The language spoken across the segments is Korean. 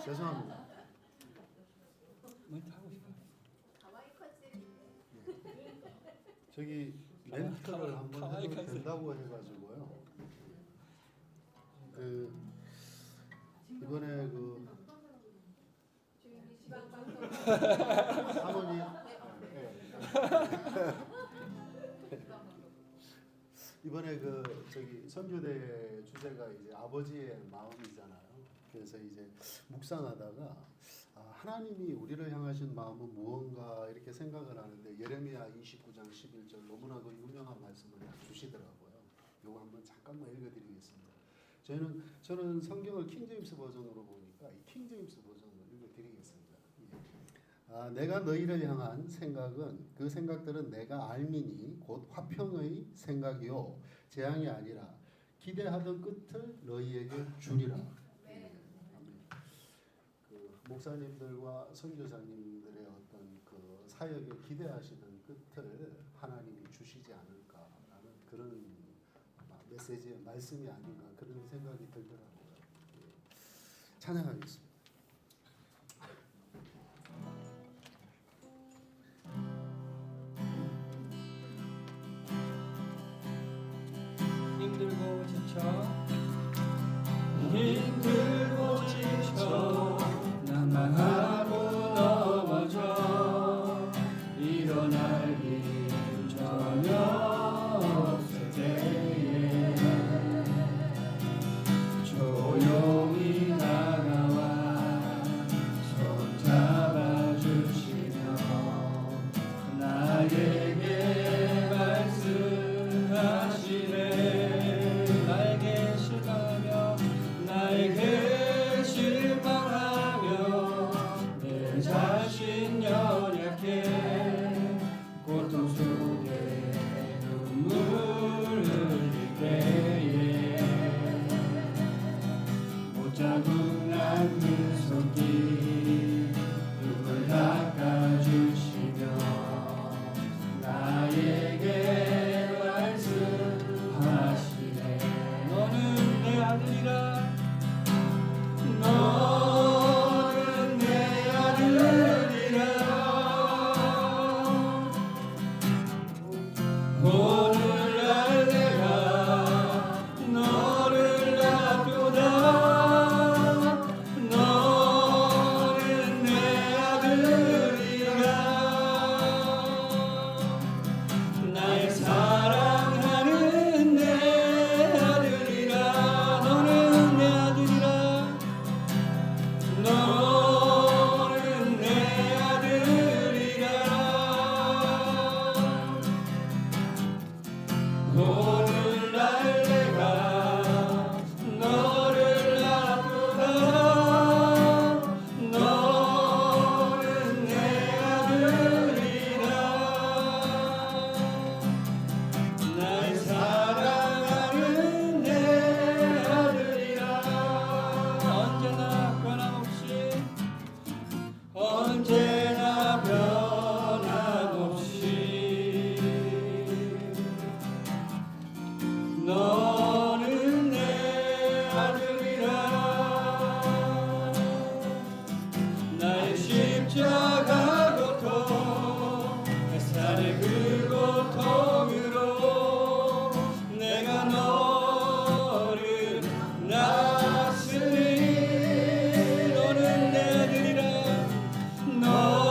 죄송합니다. 멘트 하고 싶어요. 가와이 컨셉인데. 저기 멘트를 한번 가와이 해도 컨셉. 된다고 해가지고요. 그 이번에 그 주인이 지방방송. 사모님 이번에 그 저기 선교대 주제가 이제 아버지의 마음이잖아요. 그래서 이제 묵상하다가 하나님이 우리를 향하신 마음은 무언가 이렇게 생각을 하는데 예레미야 29장 11절 너무나 그 유명한 말씀을 주시더라고요. 요거 한번 잠깐만 읽어드리겠습니다. 저는 성경을 킹제임스 버전으로 보니까 이 킹제임스 버전으로 읽어드리겠습니다. 내가 너희를 향한 생각은 그 생각들은 내가 알미니 곧 화평의 생각이요 재앙이 아니라 기대하던 끝을 너희에게 주리라. 그 목사님들과 선교사님들의 어떤 그 사역에 기대하시는 끝을 하나님이 주시지 않을까라는 그런 메시지의 말씀이 아닌가 그런 생각이 들더라고요. 찬양하겠습니다. 힘들고 지쳐 난망하고 넘어져 일어날 힘 전혀 없을 때에 조용히 다가와 손 잡아주시며 나에게 말씀하시네. 나에게 실망하며 내 자신 연약해 고통 속에 눈물 흘릴 때에 못자국 난 그 손길 눈물 닦아주시며 나에게 말씀하시네. 너는 내 아들이라. 너는 내 아들이라. 오늘 날 내가 너를 놔두다. 너는 내 아들이라. 나의 사랑하는 내 아들이라. 너는 내 아들이라. 너는 내 아들이라. 오늘 날 내가 너를 놔두다. 너는 내 아들이라. 나의 사랑하는 내 아들이라. 언제나 변함없이 너는 내 아들이라. 나의 십자가 고통 햇살의 그 고통으로 내가 너를 낳았으니 너는 내 아들이라. 너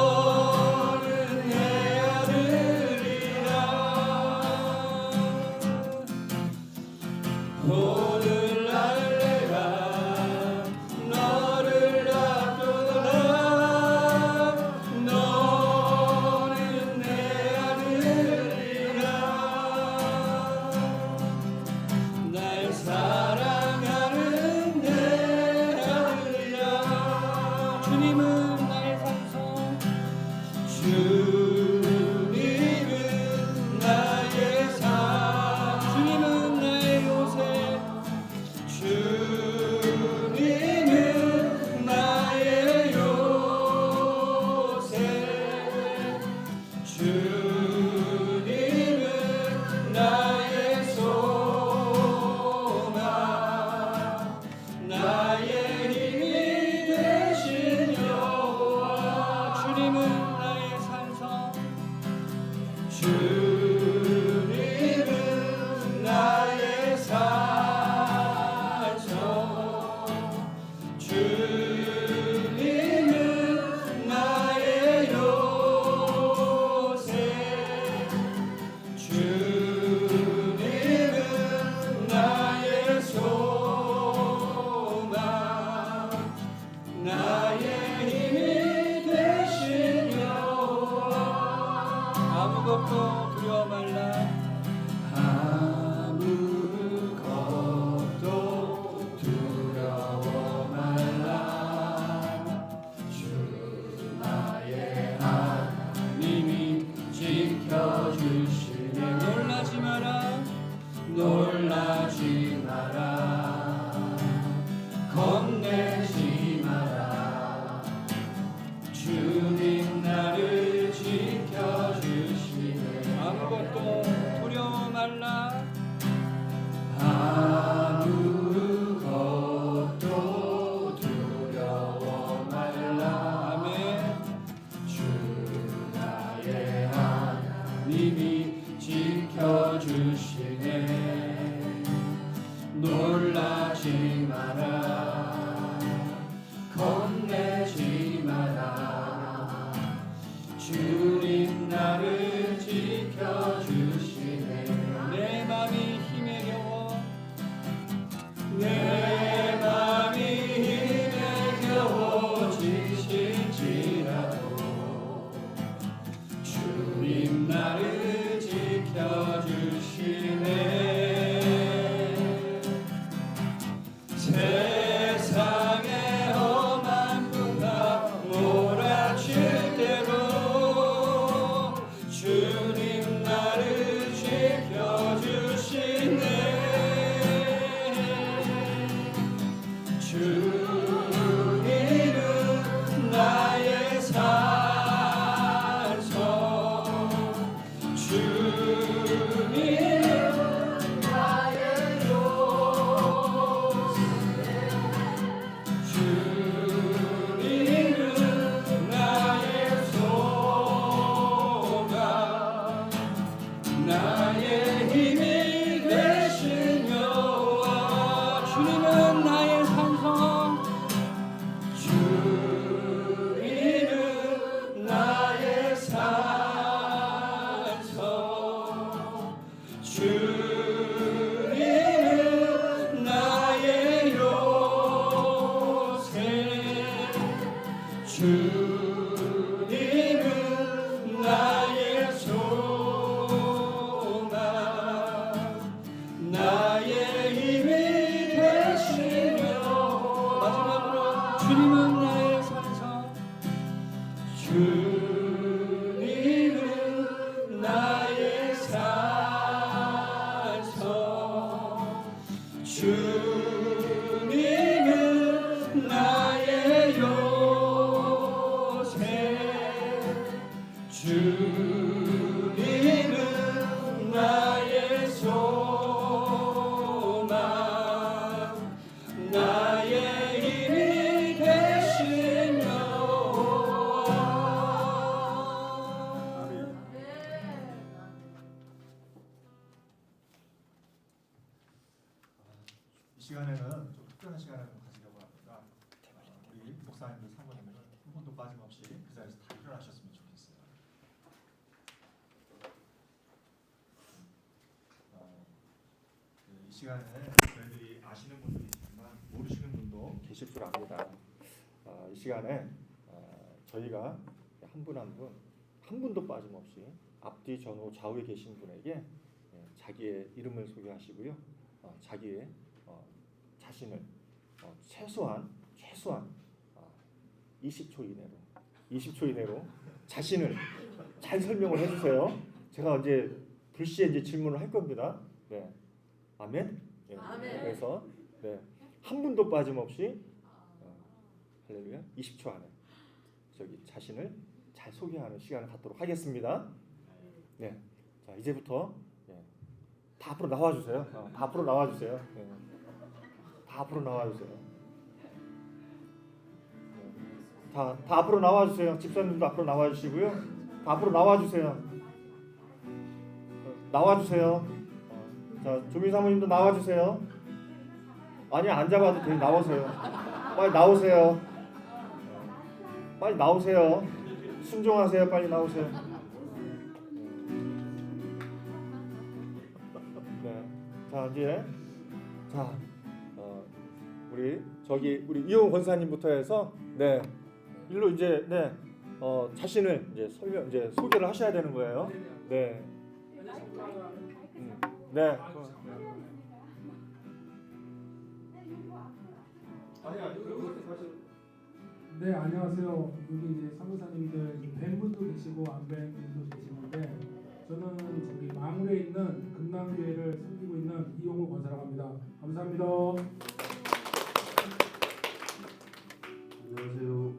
나의 힘이 되신 여호와 아무것도 두려워 말라 아무것도 두려워 말라 주 나의 하나님이 지켜주시네 놀라지 마라 놀라지 마라 겁내지 마라 주님 나를 지켜주시네 아무것도 두려워 말라 아무것도 두려워 말라 아멘 주 나의 하나님이 지켜주시네 놀라지 마라 겁내지 마라 주님 나를 지켜주시네 내 맘이 힘에 겨워 내 맘이 힘에 겨워 지칠지라도 주님 나를 지켜주시네 세상의 험한 풍파 몰아칠 때도 주님 나를 지켜주시네 주님은 나의 산성 주님은 나의 요새 주님은 나의 소망 나의 힘이 되신 여호와 주님은 나의 산성 주님은 나의 산성 주님은 나의 요새 주님은 나의 소망 나의 힘이 되시며 마지막으로 주님은 나의 산성 주님은 나의 산성 주님은 나의 요새 주님은 나의 소망 나의 힘이 되신 여호와 아멘. 이 시간에는 좀 특별한 시간을 가지려고 합니다. 우리 목사님들 사모님들 한 번도 빠짐없이 그 자리에서 다 일어나셨으면 좋겠어요. 이 시간에 저희들이 아시는 분도 있지만 모르시는 분도 계실 줄 압니다. 이 시간에 저희가 한 분 한 분 한 분도 빠짐없이 앞뒤 전후 좌우에 계신 분에게 자기의 이름을 소개하시고요, 자기의 자신을 최소한 20초 이내로 자신을 잘 설명을 해주세요. 제가 이제 불시에 이제 질문을 할 겁니다. 네, 아멘. 네. 아멘. 그래서 네, 한 분도 빠짐없이 할렐루야 20초 안에 저기 자신을 잘 소개하는 시간을 갖도록 하겠습니다. 네, 자 이제부터 다 앞으로 나와주세요. 다 앞으로 나와주세요. 네. 다 앞으로 나와주세요. 다 앞으로 나와주세요. 집사님도 앞으로 나와주시고요. 다 앞으로 나와주세요. 나와주세요. 자, 조민 사모님도 나와주세요. 아니 안 잡아도 돼. 나오세요. 빨리 나오세요. 빨리 나오세요. 순종하세요. 빨리 나오세요. 네. 자 이제 우리 이용 권사님부터 해서 네, 일로 이제 네, 자신을 이제 소개를 하셔야 되는 거예요. 네, 네. 네, 안녕하세요. 여기 이제 선교사님들 뵌 분도 계시고 안 뵌 분도 계시는데 저는 저기 망울에 있는 금남교회를 섬기고 있는 이용우 권사라고 합니다. 감사합니다. 안녕하세요.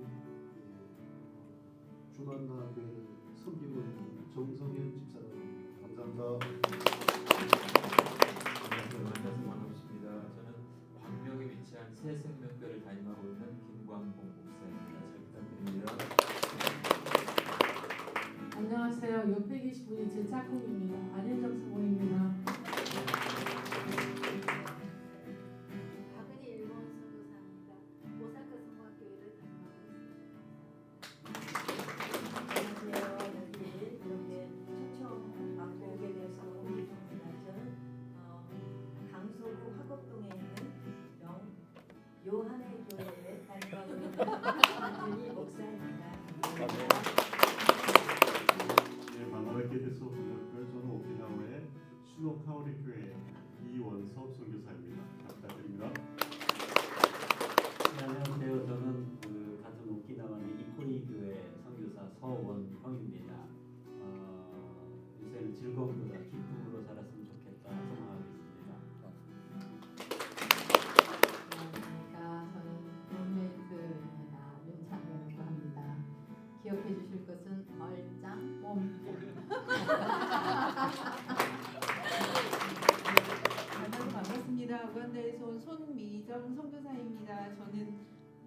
주만나교회를 섬기고 있는 정성현 집사입니다. 감사합니다. 안녕하세요. 만나서 반갑습니다. 저는 광명에 위치한 새생명교를 담임하고 있는 김광봉 목사입니다. 잘 부탁드립니다. 안녕하세요. 옆에 계신 분이 제 짝꿍입니다. 안현정 사모입니다. 박은희 일본 선교사입니다. 오사카 성화교회를 담당하고 있습니다. 안녕하세요. 여기 이렇게 초청 받고 오게 돼서 오기 좋습니다. 저는 강서구 화곡동에 있는 요한의 교회에 담임하고 있는 안준희 목사입니다. 네, 반갑게 돼서 반갑고요. 저는 오키나와의 슈노카오리 교회 이원섭 선교사입니다. 잘 부탁드립니다. 네, 안녕하세요. 저는 같은 오키나와의 이코이 교회 선교사 서원형입니다. 요새는 즐거움보다 기쁨으로 살았으면 좋겠다 생각하고 있습니다. 안녕하십니까. 저는 룸메이트입니다. 윤창현이라고 합니다. 기억해 주실 것은 얼짱 뽐뿌. 만나서 반갑습니다. 우간다에서 온 손미정 선교사입니다. 저는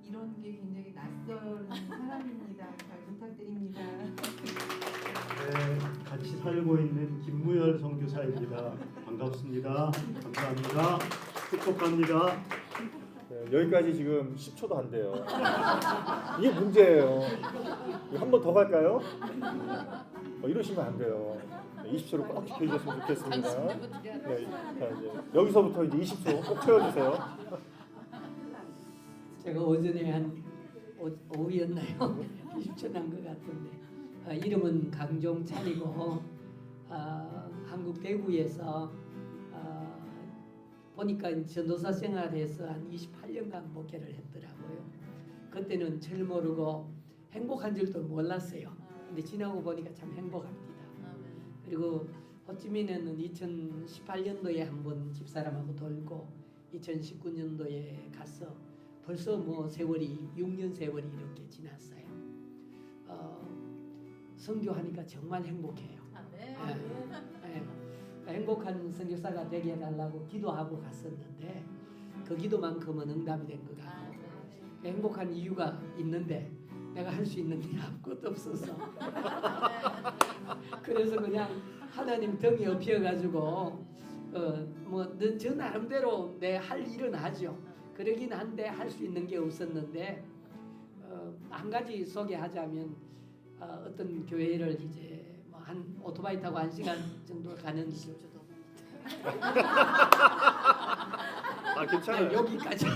이런 게 굉장히 낯선 사람입니다. 잘 부탁드립니다. 네, 같이 살고 있는 김무열 선교사입니다. 반갑습니다. 감사합니다. 축복합니다. 네, 여기까지 지금 10초도 안 돼요. 이게 문제예요. 한 번 더 갈까요? 이러시면 안 돼요. 20초를 꼭 지켜주셨으면 좋겠습니다. 네, 자, 이제 여기서부터 이제 20초 꼭 채워주세요. 제가 오전에 한 오후였나요? 20초 난 것 같은데 이름은 강종찬이고 한국 대구에서 보니까 전도사 생활에서 한 28년간 목회를 했더라고요. 그때는 절 모르고 행복한 줄도 몰랐어요. 근데 지나고 보니까 참 행복합니다. 그리고 호찌민에는 2018년도에 한번 집사람하고 돌고 2019년도에 가서 벌써 뭐 세월이 6년 세월이 이렇게 지났어요. 선교하니까 정말 행복해요. 행복한 선교사가 되게 해달라고 기도하고 갔었는데 그 기도만큼은 응답이 된 것 같고 행복한 이유가 있는데 내가 할 수 있는 게 아무것도 없어서 그래서 그냥 하나님 등이 업혀가지고 뭐 저 나름대로 내 할 일은 하죠. 그러긴 한데 할 수 있는 게 없었는데 한 가지 소개하자면 어떤 교회를 이제 뭐 한 오토바이 타고 1시간 정도 가는 교주도 괜찮아요. 여기까지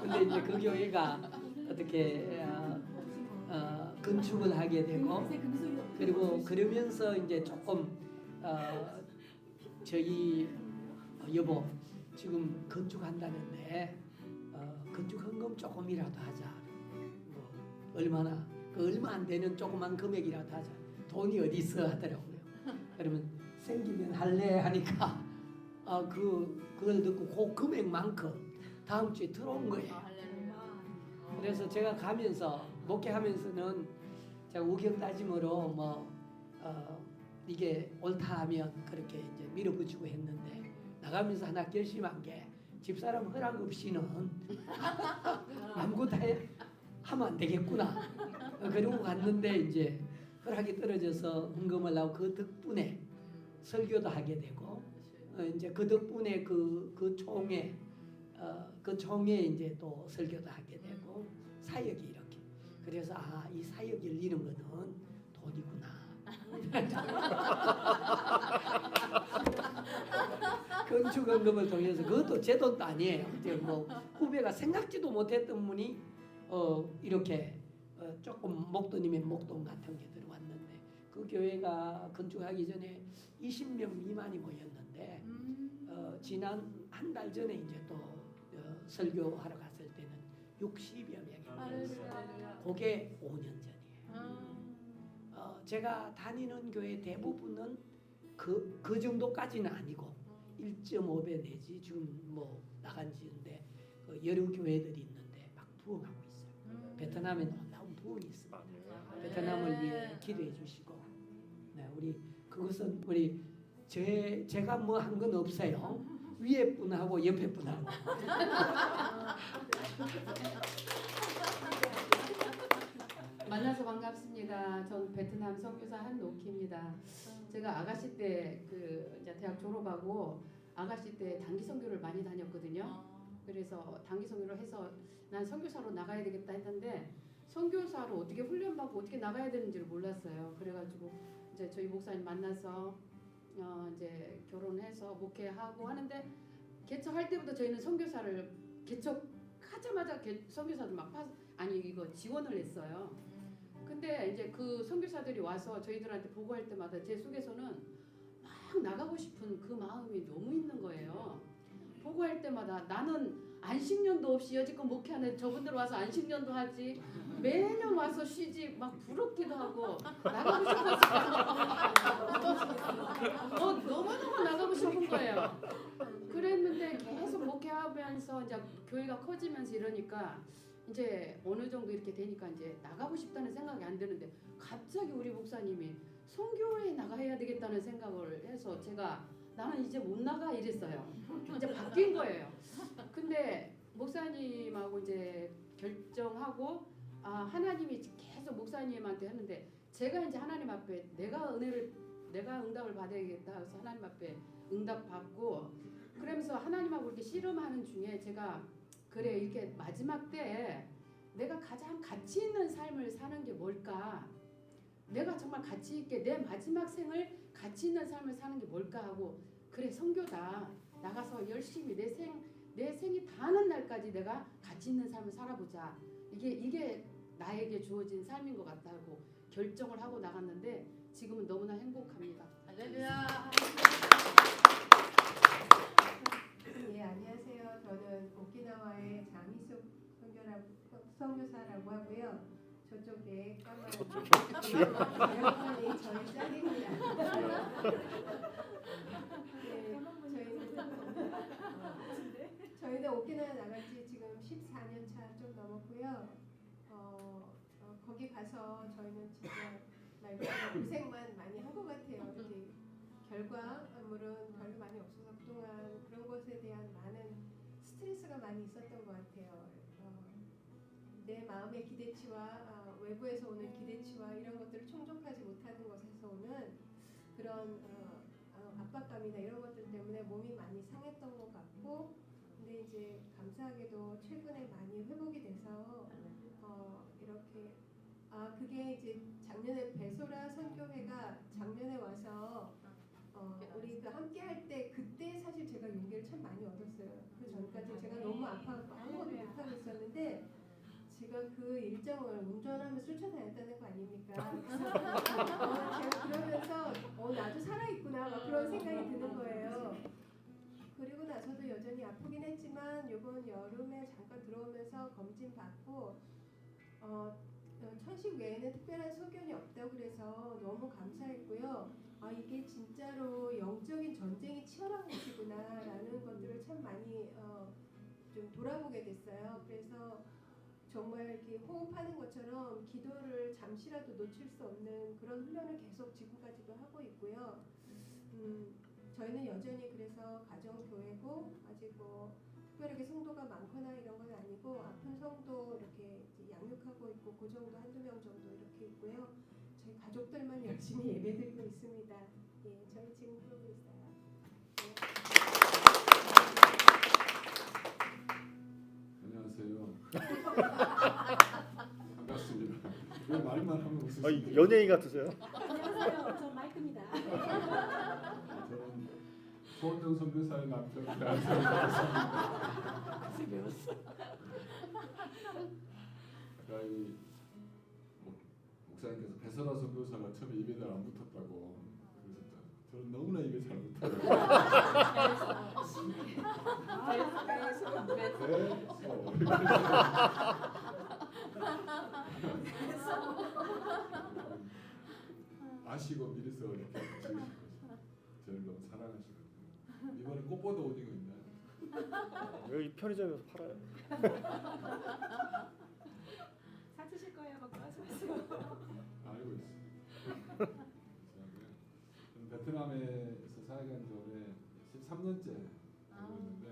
근데 이제 그 교회가 어떻게 건축을 하게 되고 그리고 그러면서 이제 조금 저희 여보 지금 건축한다는데 건축 헌금 조금이라도 하자. 뭐 얼마나 얼마 안 되는 조그만 금액이라도 하자. 돈이 어디 있어 하더라고요. 그러면 생기면 할래 하니까 그걸 듣고 그 금액만큼 다음 주에 들어온 거예요. 그래서 제가 가면서 목회하면서는 제가 우경 따짐으로 뭐 이게 옳다 하면 그렇게 이제 밀어붙이고 했는데 나가면서 하나 결심한 게 집사람 허락 없이는 아무것도 하면 안 되겠구나. 그리고 갔는데 이제 허락이 떨어져서 헌금을 하고 그 덕분에 설교도 하게 되고 이제 그 덕분에 그 총회 이제 또 설교도 하게 되고 사역이 이렇게 그래서 이 사역을 이룬 거는 돈이구나. 건축원금을 통해서 그것도 제 돈도 아니에요. 이제 뭐 후배가 생각지도 못했던 분이 이렇게 조금 목돈이면 목돈 같은 게 들어왔는데 그 교회가 건축하기 전에 20명 미만이 모였는데 지난 한 달 전에 이제 또 설교하러 갔을 때는 60여 명이 모였어요. 그게 5년 전이에요. 제가 다니는 교회 대부분은 그 정도까지는 아니고 1.5배 내지 지금 뭐 나간 지인데 여러 교회들이 있는데 막 부흥하고 있어요. 베트남에 놀라운 부흥이 있습니다. 베트남을 위해 기도해 주시고 우리 그것은 우리 제가 뭐 한 건 없어요. 위에 분하고 옆에 분하고. 만나서 반갑습니다. 전 베트남 선교사 한노키입니다. 제가 아가씨 때 이제 대학 졸업하고 아가씨 때 단기 선교를 많이 다녔거든요. 그래서 단기 선교를 해서 난 선교사로 나가야 되겠다 했는데 선교사로 어떻게 훈련받고 어떻게 나가야 되는지를 몰랐어요. 그래가지고 이제 저희 목사님 만나서 이제 결혼해서 목회하고 하는데 개척할 때부터 저희는 선교사를 개척하자마자 선교사들 이거 지원을 했어요. 근데 이제 그 선교사들이 와서 저희들한테 보고할 때마다 제 속에서는 막 나가고 싶은 그 마음이 너무 있는 거예요. 보고할 때마다 나는 안식년도 없이 여지껏 목회하는 저분들 와서 안식년도 하지 매년 와서 쉬지 막 부럽기도 하고 나가고 싶어서 너무너무 나가고 싶은 거예요. 그랬는데 계속 목회하면서 이제 교회가 커지면서 이러니까 이제 어느 정도 이렇게 되니까 이제 나가고 싶다는 생각이 안 드는데 갑자기 우리 목사님이 선교회에 나가야 되겠다는 생각을 해서 제가 나는 이제 못 나가 이랬어요. 이제 바뀐 거예요. 근데 목사님하고 이제 결정하고 하나님이 계속 목사님한테 했는데 제가 이제 하나님 앞에 내가 응답을 받아야겠다 해서 하나님 앞에 응답 받고 그러면서 하나님하고 이렇게 씨름하는 중에 제가 그래 이렇게 마지막 때에 내가 가장 가치 있는 삶을 사는 게 뭘까? 내가 정말 가치 있게 내 마지막 생을 가치 있는 삶을 사는 게 뭘까 하고 그래 선교다. 나가서 열심히 내 생이 다하는 날까지 내가 가치 있는 삶을 살아보자. 이게 나에게 주어진 삶인 것 같다고 결정을 하고 나갔는데 지금은 너무나 행복합니다. 할렐루야. 예, 안녕하세요. 저는 오키나와의 장희숙 선교사라고 하고요. 저쪽에 까만 여러분이 저희 짝입니다. 저희는 오키나와 나간 지 지금 14년 차 좀 넘었고요. 거기 가서 저희는 진짜 말 그대로 고생만 많이 한 것 같아요. 이렇게 결과물은 별로 많이 없어서 그동안 그런 것에 대한 많은 스트레스가 많이 있었던 것 같아요. 내 마음의 기대치와 외부에서 오는 기대치와 이런 것들을 충족하지 못하는 것에서 오는 그런 압박감이나 이런 것들 때문에 몸이 많이 상했던 것 같고 근데 이제 감사하게도 최근에 많이 회복이 돼서 이렇게 그게 이제 작년에 베소라 선교회가 작년에 와서 우리 그 함께 할 때 그때 사실 제가 용기를 참 많이 얻었어요. 그 전까지 제가 너무 아파서 아무것도 못하고 있었는데 제가 그 일정을 운전하면서 쫓아다녔다는 거 아닙니까? 제가 그러면서 나도 살아있구나 막 그런 생각이 드는 거예요. 그리고 나서도 여전히 아프긴 했지만 이번 여름에 잠깐 들어오면서 검진 받고 천식 외에는 특별한 소견이 없다고 그래서 너무 감사했고요. 이게 진짜로 영적인 전쟁이 치열한 곳이구나라는 것들을 참 많이 좀 돌아보게 됐어요. 그래서 정말 이렇게 호흡하는 것처럼 기도를 잠시라도 놓칠 수 없는 그런 훈련을 계속 지금까지도 하고 있고요. 저희는 여전히 그래서 가정교회고 아직 뭐 특별하게 성도가 많거나 이런 건 아니고 아픈 성도 이렇게 양육하고 있고 그 정도 한두 명 정도 이렇게 있고요. 저희 가족들만 열심히 예배드리고 있습니다. 예, 저희 지금 그러고 있어요. 반갑습니다. 왜 말만 하면 웃으시죠? 연예인 같으세요? 안녕하세요. 저 마이크입니다. 저는 소원정 선교사의 남편 배웠습니다. 글쎄 배웠어. 저희 목사님께서 배설아 선교사가 처음에 입에 잘 안 붙었다고 그러셨잖아요. 저는 너무나 입에 잘 붙어요. 아시고 미리서 이렇게 지으신 거죠. 저를 너무 사랑하시거든요. 이번에 꽃보다 오징어 있나요? 여기 편의점에서 팔아요. 사주실 거예요? 막 하지 마세요. 알고 있어요. 저는 베트남에서 살간 지 올해 13년째 되고 있는데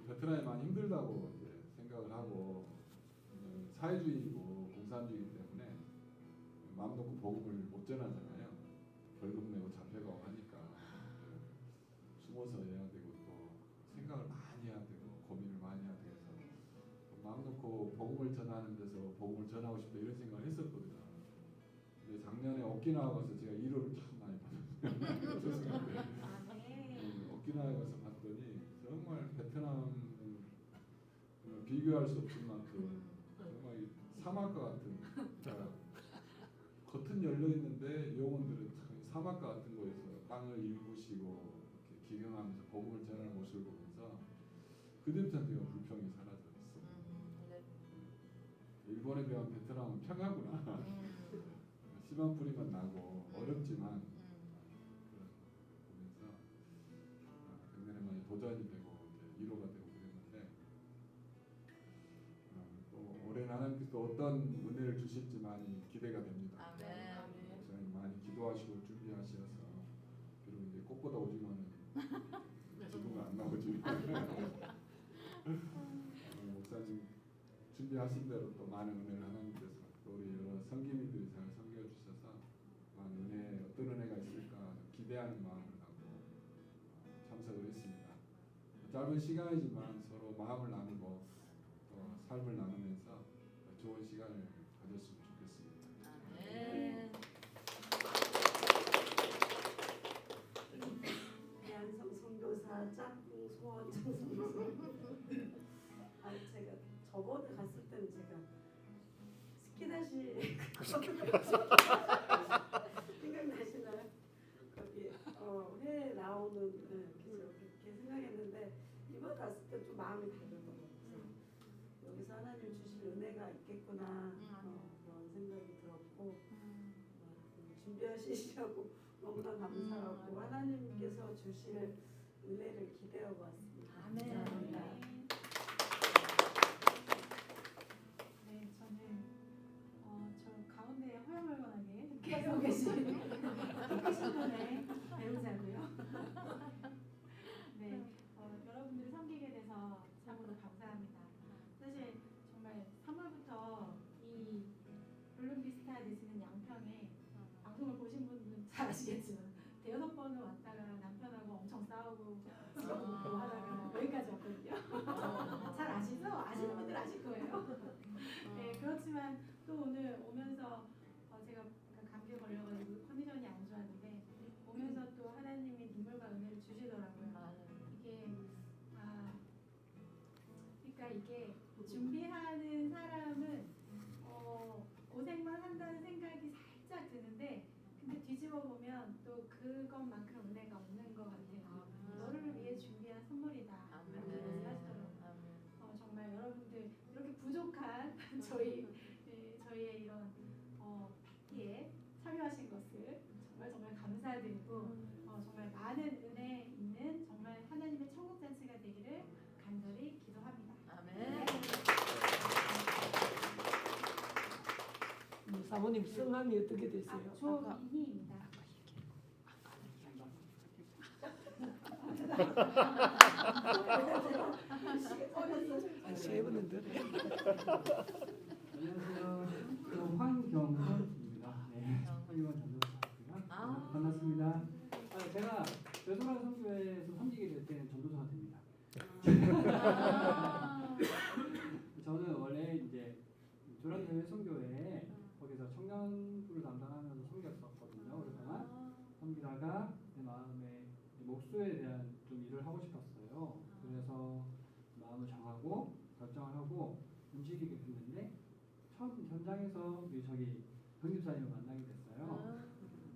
베트남이 많이 힘들다고 이제 생각을 하고 사회주의고 공산주의이기 때문에 마음 놓고 복음을 못 전하잖아요. 벌금 내고 잡혀가고 하니까 숨어서 해야 되고 또 생각을 많이 해야 되고 고민을 많이 해야 돼서 마음 놓고 복음을 전하는 데서 복음을 전하고 싶다 이런 생각을 했었거든요. 근데 작년에 오키나와 가서 제가 위로를 참 많이 받았어요. 오키나와 가서 봤더니 정말 베트남은 정말 비교할 수 없을 만큼 정말 이 사막과 같은 겉은 열려 있는데 영혼들은 참 사막과 같은 곳에서 땅을 일구시고 이렇게 기경하면서 복음을 전하는 모습을 보면서 그때부터 제가 불평이 사라져 있어요. 일본에 비하면 베트남은 평화구나. 심한 뿌리만 나고 어렵지만 보면서 굉장히 많이 도전이 되고 이제 위로가 되고 그랬는데 또 올해는 하나님께서 또 어떤 은혜를 주실지 많이 기대가 됩니다. 목사님 많이 기도하시고 준비하셔서 그리고 이제 꽃보다 오징어는 지금은 안 나오지. 목사님 준비하신 대로 또 많은 은혜를 하나님께서 또 우리 여러 성기민들이 잘 섬겨 주셔서 많은 은혜 어떤 은혜가 있을까 기대하는 마음을 갖고 참석을 했습니다. 짧은 시간이지만 서로 마음을 나누고 또 삶을 나누면서 좋은 시간을 가졌으면 좋겠습니다. 대한성 선교사 짝꿍 소원정 선교사. 제가 저번에 갔을 때는 제가 스키다시 생각나시나요? 거기 회 나오는 그렇게 생각했는데 이번 갔을 때 좀 마음이 다르더라고요. 여기서 하나님 주실 은혜가 있겠구나 그런 생각이 들었고 준비하시려고 너무나 감사하고 하나님께서 주실 은혜를 기대하고 왔습니다. 감사합니다. 네, 저는 저 가운데 허여멀건하게 계속 계신 크신 분의 배우자고요. 네, 여러분들이 섬기게 돼서 참으로 감사합니다. 사실 정말 3월부터 이 블룸비스타 되시는 양평에 방송을 보신 분들은 잘 아시겠지만 대여섯 번을 왔다가 남편하고 엄청 싸우고 뭐 하다가 여기까지 왔거든요. 잘 아시죠? 아시는 분들 아실 거예요. 네, 그렇지만 또 오늘 오면서 제가 감기에 걸려가지고 컨디션이 안 좋았는데 오면서 또 하나님이 눈물과 은혜를 주시더라고요. 그러니까 이게 준비하는 사람은 고생만 한다는 생각이 살짝 드는데 근데 뒤집어 보면 또 그것만큼 은혜가 없는 것 같아요. 너를 위해 준비한 선물이다. 이렇게 말씀하시더라고요. 정말 여러분들 이렇게 부족한 저희의 이런 파티에 참여하신 것을 정말 감사드리고 정말 많은 은혜 있는 정말 하나님의 천국 잔치가 되기를 간절히 기도합니다. 아멘. 사모님 성함이 어떻게 되세요? 조민희입니다. 세 번은 들어요. 안녕하세요. 황경선입니다. 네, 황경선 전도사고요. 반갑습니다. 제가 배소라 선교회에서 섬기게 될 때는 전도사가 됩니다. 저는 원래 이제 조란교회 선교회에 거기서 청년부를 담당하면서 섬겼었거든요. 오랫동안 섬기다가 내 마음에 목수의 통해서 우리 저기 변집사님을 만나게 됐어요.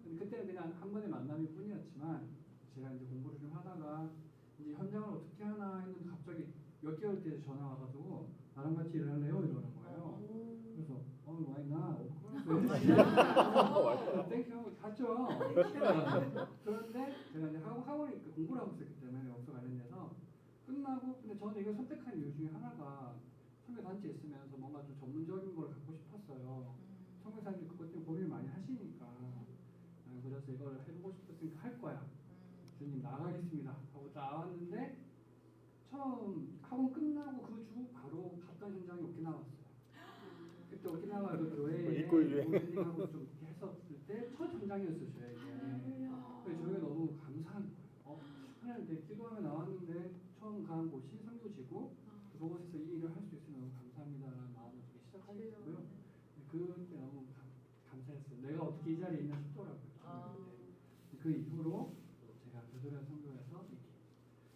근데 그때는 그냥 한 번의 만남일 뿐이었지만 제가 이제 공부를 좀 하다가 이제 현장을 어떻게 하나 했는데 갑자기 몇 개월 뒤에 전화 와가지고 나랑 같이 일할래요? 이러는 거예요. 그래서 why not? 땡큐 하고 갔죠. 그런데 제가 이제 학원에 공부를 하고 있었기 때문에 영수 관련돼서 끝나고 근데 저는 이걸 선택한 이유 중에 하나가 선교단체에 있으면서 뭔가 좀 전문적인 걸 갖고 싶었어요. 선교사님들 그것 때문에 고민을 많이 하시니까 그래서 이걸 해보고 싶었으니까 할 거야. 주님 나가겠습니다 하고 나왔는데 처음 학원 끝나고 그 주 바로 갔던 현장이 오키나와 왔어요. 그때 오키나와 그 교회에 모델링하고 좀 했었을 때 첫 현장이었어요. 저에게. 그래서 저희가 너무 감사한 거예요. 하나님 내 기도하며 나왔는데 처음 간 곳이 선교지고 그곳에서 이 일을 할 수 있으면 너무 감사합니다라는 마음으로 시작하게 됐고요. 그때 너무 감사했어요. 내가 어떻게 이 자리에 있나 싶더라고요. 그 이후로 제가 교도련 선교에서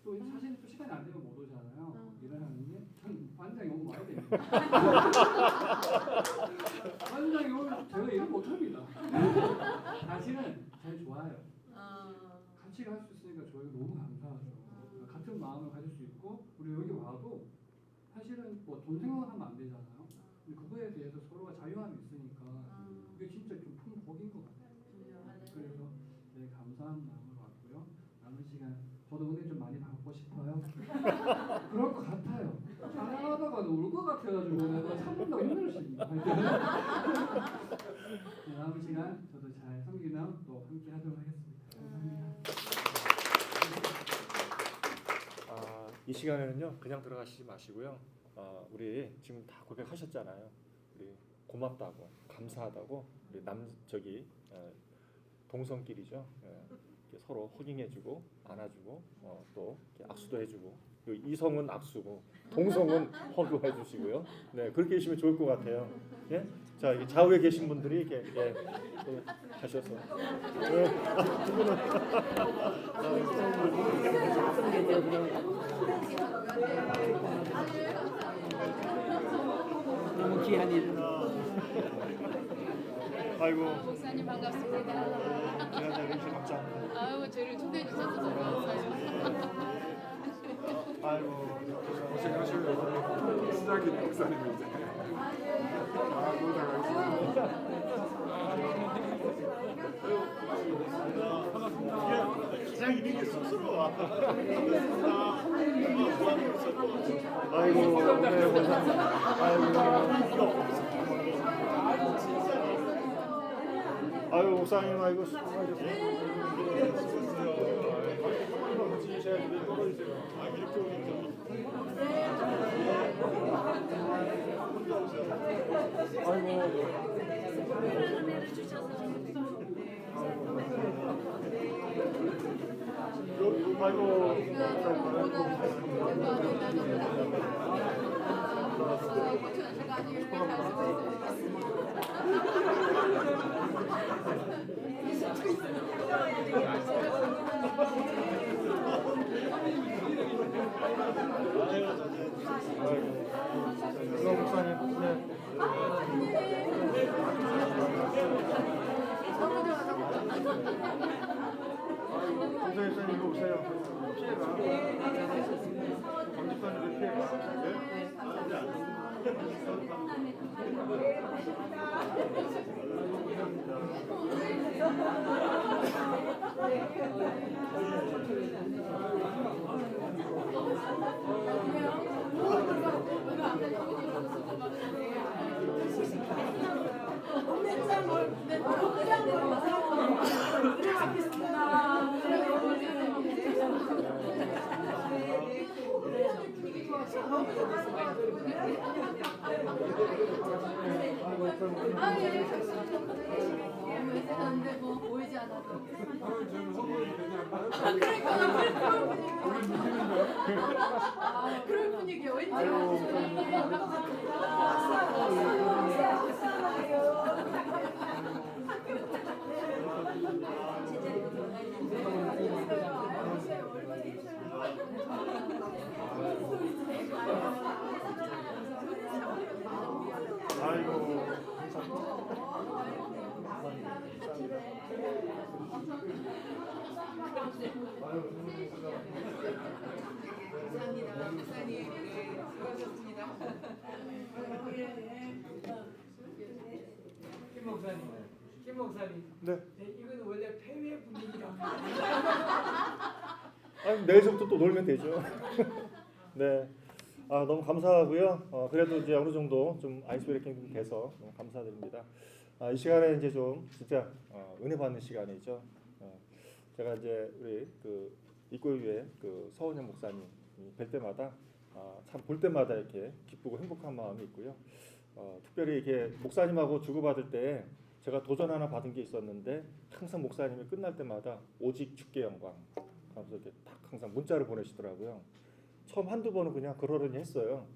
또 사실 또 시간이 안 되면 못 오잖아요. 일을 하는데 전 반장이 오면 와야 됩니다. 반장이 오면 제가 일을 못 합니다. 사실은 제일 좋아요. 같이 갈 수 있으니까 저희가 너무 감사하죠. 같은 마음을 가질 수 있고 우리 여기 와도 사실은 뭐 돈 생각하면 안 되잖아요. 근데 그거에 대해서 서로가 자유함이 있으니까 그게 진짜 좀 큰 복인 것 같아요. 그래서 되게 감사한 마음으로 왔고요. 남은 시간 저도 은혜 좀 많이 받고 싶어요. 그럴 것 같아요. 사랑하다가 울 것 같아가지고 내가 참는다고 힘들었습니다. 네, 남은 시간 저도 잘 섬기며 또 함께 하도록 하겠습니다. 감사합니다. 이 시간에는요 그냥 들어가시지 마시고요. 우리 지금 다 고백하셨잖아요. 우리 고맙다고 감사하다고 우리 동성끼리죠. 이렇게 서로 허깅해주고 안아주고 또 이렇게 악수도 해주고 이성은 악수고 동성은 허그해주시고요. 네 그렇게 해주시면 좋을 것 같아요. 예? 자 이게 좌우에 계신 분들이 이렇게 하셔서 두 분은 너무 귀한 일. 아이고 목사님 반갑습니다. 감사합니다. 아유 저를 초대해 주셔서 너무 감사해요. 아이고 고생하시고요. 시작이 목사님 이제. 기장님이 이렇게 쑥스러워. 아이고 아이고 목사님 아이고 수고하셨어요. 목사님 이거 오세요. 피해가. 감독관님 피해가. 뭐 보이지 않아도. 그럴 분위기요. 왠지. 아이고 감사합니다. 목사님, 수고하셨습니다. 김 목사님, 김 목사님. 네. 이건 원래 폐회 분위기랍니다. 아니, 내일부터 또 놀면 되죠. 네. 너무 감사하고요. 그래도 이제 어느 정도 좀 아이스 브레이킹 좀 돼서 너무 감사드립니다. 이 시간에 이제 좀 진짜 은혜 받는 시간이죠. 제가 이제 우리 그 입구교회 그 서원현 목사님 뵐 때마다 참 볼 때마다 이렇게 기쁘고 행복한 마음이 있고요. 특별히 이렇게 목사님하고 주고받을 때 제가 도전 하나 받은 게 있었는데 항상 목사님이 끝날 때마다 오직 주께 영광 하면서 이렇게 딱 항상 문자를 보내시더라고요. 처음 한두 번은 그냥 그러려니 했어요.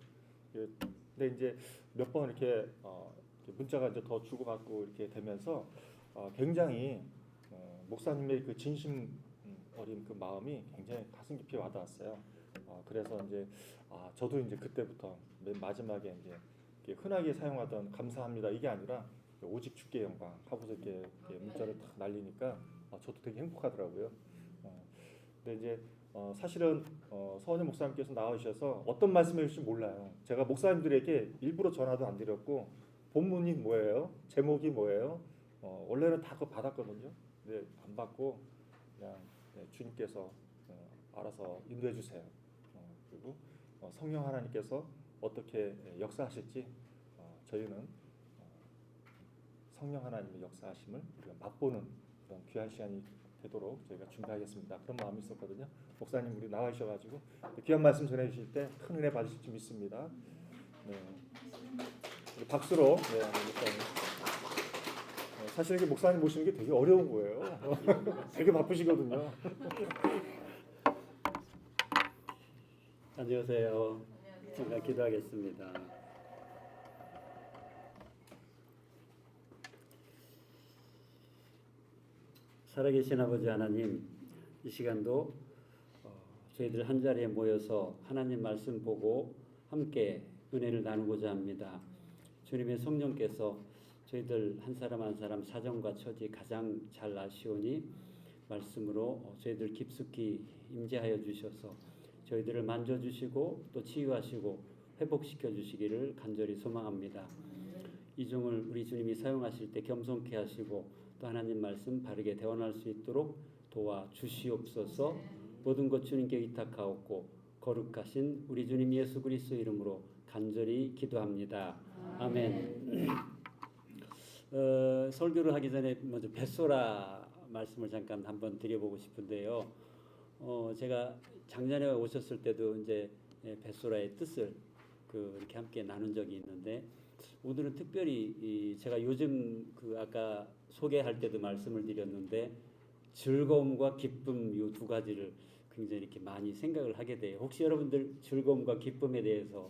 근데 이제 몇 번 이렇게 문자가 이제 더 주고받고 이렇게 되면서 굉장히 목사님의 그 진심 어린 그 마음이 굉장히 가슴 깊이 와닿았어요. 그래서 이제 저도 이제 그때부터 맨 마지막에 이제 흔하게 사용하던 감사합니다 이게 아니라 오직 주께 영광 하고서 이렇게 문자를 딱 날리니까 저도 되게 행복하더라고요. 근데 이제 사실은 서원현 목사님께서 나와주셔서 어떤 말씀을 해주실지 몰라요. 제가 목사님들에게 일부러 전화도 안 드렸고 본문이 뭐예요? 제목이 뭐예요? 원래는 다 그거 받았거든요. 근데 안 받고 그냥 주님께서 알아서 인도해 주세요. 그리고 성령 하나님께서 어떻게 역사하실지 저희는 성령 하나님의 역사하심을 우리가 맛보는 그런 귀한 시간이 되도록 저희가 준비하겠습니다. 그런 마음이 있었거든요. 목사님 우리 나와주셔가지고 귀한 말씀 전해주실 때 큰 은혜 받으실 줄 믿습니다. 네. 우리 박수로 목사님. 사실 이게 목사님 모시는 게 되게 어려운 거예요. 되게 바쁘시거든요. 안녕하세요. 제가 기도하겠습니다. 살아계신 아버지 하나님, 이 시간도 저희들 한 자리에 모여서 하나님 말씀 보고 함께 은혜를 나누고자 합니다. 주님의 성령께서 저희들 한 사람 한 사람 사정과 처지 가장 잘 아시오니 말씀으로 저희들 깊숙이 임재하여 주셔서 저희들을 만져주시고 또 치유하시고 회복시켜 주시기를 간절히 소망합니다. 이 종을 우리 주님이 사용하실 때 겸손케 하시고 또 하나님 말씀 바르게 대원할 수 있도록 도와주시옵소서. 모든 것 주님께 위탁하옵고 거룩하신 우리 주님 예수 그리스도 이름으로 간절히 기도합니다. 아멘. 설교를 하기 전에 먼저 벳소라 말씀을 잠깐 한번 드려보고 싶은데요. 제가 작년에 오셨을 때도 이제 벳소라의 뜻을 이렇게 함께 나눈 적이 있는데 오늘은 특별히 제가 요즘 아까 소개할 때도 말씀을 드렸는데 즐거움과 기쁨 이 두 가지를 굉장히 이렇게 많이 생각을 하게 돼요. 혹시 여러분들 즐거움과 기쁨에 대해서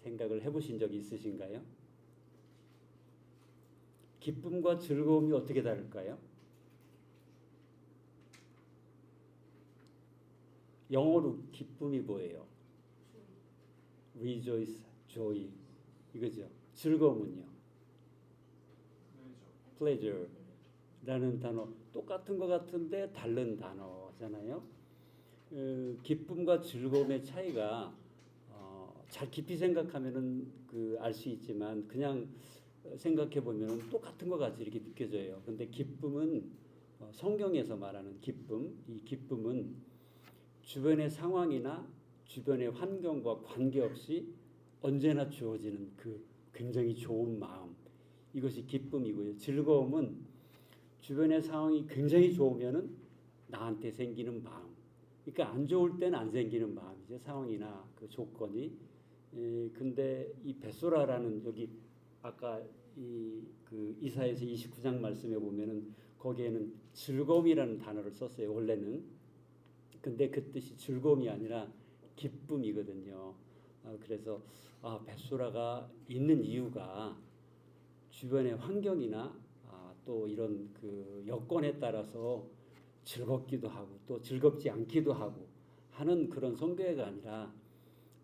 생각을 해보신 적이 있으신가요? 기쁨과 즐거움이 어떻게 다를까요? 영어로 기쁨이 뭐예요? rejoice, joy 이거죠. 즐거움은요? pleasure라는 단어 똑같은 것 같은데 다른 단어잖아요. 기쁨과 즐거움의 차이가 잘 깊이 생각하면은 알 수 있지만 그냥 생각해 보면은 똑같은 것 같이 이렇게 느껴져요. 근데 기쁨은 성경에서 말하는 기쁨, 이 기쁨은 주변의 상황이나 주변의 환경과 관계없이 언제나 주어지는 굉장히 좋은 마음, 이것이 기쁨이고요. 즐거움은 주변의 상황이 굉장히 좋으면은 나한테 생기는 마음, 그러니까 안 좋을 때는 안 생기는 마음이죠. 상황이나 조건이. 근데 이 벳소라라는 여기 아까 이사야서 29장 말씀에 보면은 거기에는 즐거움이라는 단어를 썼어요. 원래는. 근데 그 뜻이 즐거움이 아니라 기쁨이거든요. 그래서 벳소라가 있는 이유가 주변의 환경이나 또 이런 여건에 따라서 즐겁기도 하고 또 즐겁지 않기도 하고 하는 그런 성교회가 아니라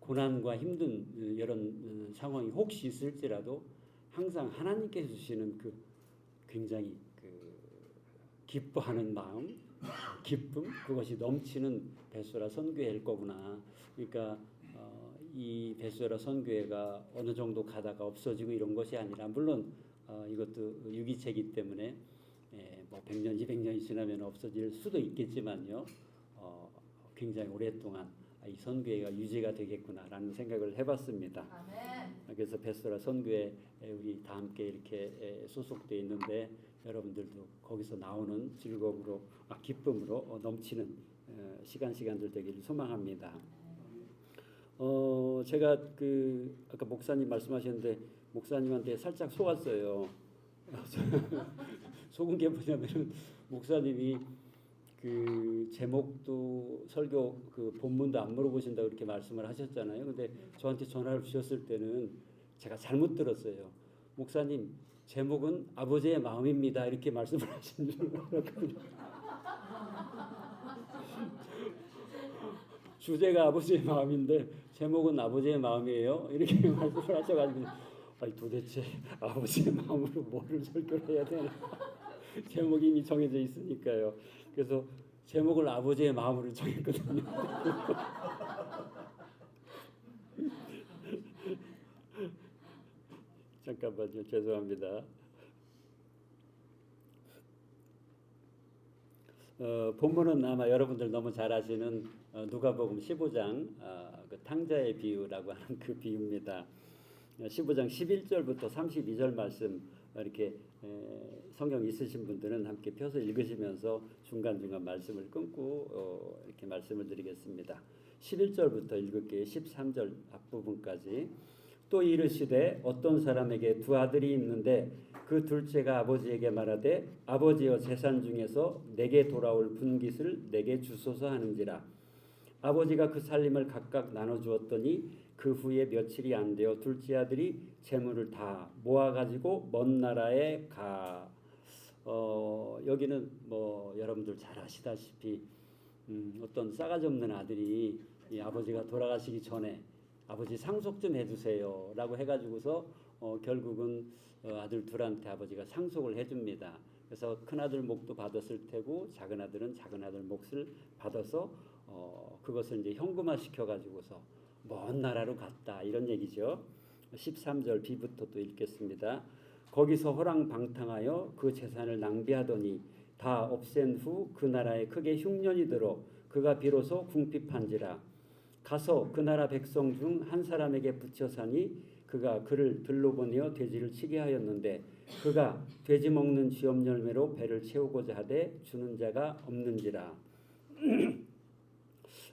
고난과 힘든 이런 상황이 혹시 있을지라도 항상 하나님께서 주시는 굉장히 기뻐하는 마음, 기쁨, 그것이 넘치는 베소라 선교회일 거구나. 그러니까 이 베소라 선교회가 어느 정도 가다가 없어지고 이런 것이 아니라, 물론 이것도 유기체이기 때문에 뭐 100년, 200년이 지나면 없어질 수도 있겠지만요. 굉장히 오랫동안 이 선교회가 유지가 되겠구나라는 생각을 해봤습니다. 그래서 베소라 선교회 우리 다 함께 이렇게 소속돼 있는데, 여러분들도 거기서 나오는 즐거움으로, 기쁨으로 넘치는 시간들 되기를 소망합니다. 제가 아까 목사님 말씀하셨는데 목사님한테 살짝 속았어요. 속은 게 뭐냐면은 목사님이 그 제목도 설교 그 본문도 안 물어보신다고 이렇게 말씀을 하셨잖아요. 근데 저한테 전화를 주셨을 때는 제가 잘못 들었어요. 목사님, 제목은 아버지의 마음입니다, 이렇게 말씀을 하신 줄 알았거든요. 주제가 아버지의 마음인데 제목은 아버지의 마음이에요, 이렇게 말씀을 하셔가지고, 아니 도대체 아버지의 마음으로 뭐를 설교를 해야 되나. 제목이 이미 정해져 있으니까요. 그래서 제목을 아버지의 마음으로 정했거든요. 잠깐만요, 죄송합니다. 본문은 아마 여러분들 너무 잘 아시는 누가복음 15장 그 탕자의 비유라고 하는 그 비유입니다. 15장 11절부터 32절 말씀 이렇게 성경 있으신 분들은 함께 펴서 읽으시면서 중간중간 말씀을 끊고 이렇게 말씀을 드리겠습니다. 11절부터 읽을게요. 13절 앞부분까지. 또 이르시되 어떤 사람에게 두 아들이 있는데 그 둘째가 아버지에게 말하되 아버지여 재산 중에서 내게 돌아올 분깃을 내게 주소서 하는지라. 아버지가 그 살림을 각각 나눠주었더니 그 후에 며칠이 안 되어 둘째 아들이 재물을 다 모아가지고 먼 나라에 가. 여기는 뭐 여러분들 잘 아시다시피 어떤 싸가지 없는 아들이 이 아버지가 돌아가시기 전에 아버지 상속 좀 해주세요 라고 해가지고서 결국은 아들 둘한테 아버지가 상속을 해줍니다. 그래서 큰아들 몫도 받았을 테고 작은 아들은 작은 아들 몫을 받아서 그것을 이제 현금화 시켜가지고서 먼 나라로 갔다, 이런 얘기죠. 13절 B부터 또 읽겠습니다. 거기서 허랑방탕하여 그 재산을 낭비하더니 다 없앤 후 그 나라에 크게 흉년이 들어 그가 비로소 궁핍한지라. 가서 그 나라 백성 중 한 사람에게 붙여 사니 그가 그를 들러보내어 돼지를 치게 하였는데 그가 돼지 먹는 쥐업 열매로 배를 채우고자 하되 주는 자가 없는지라.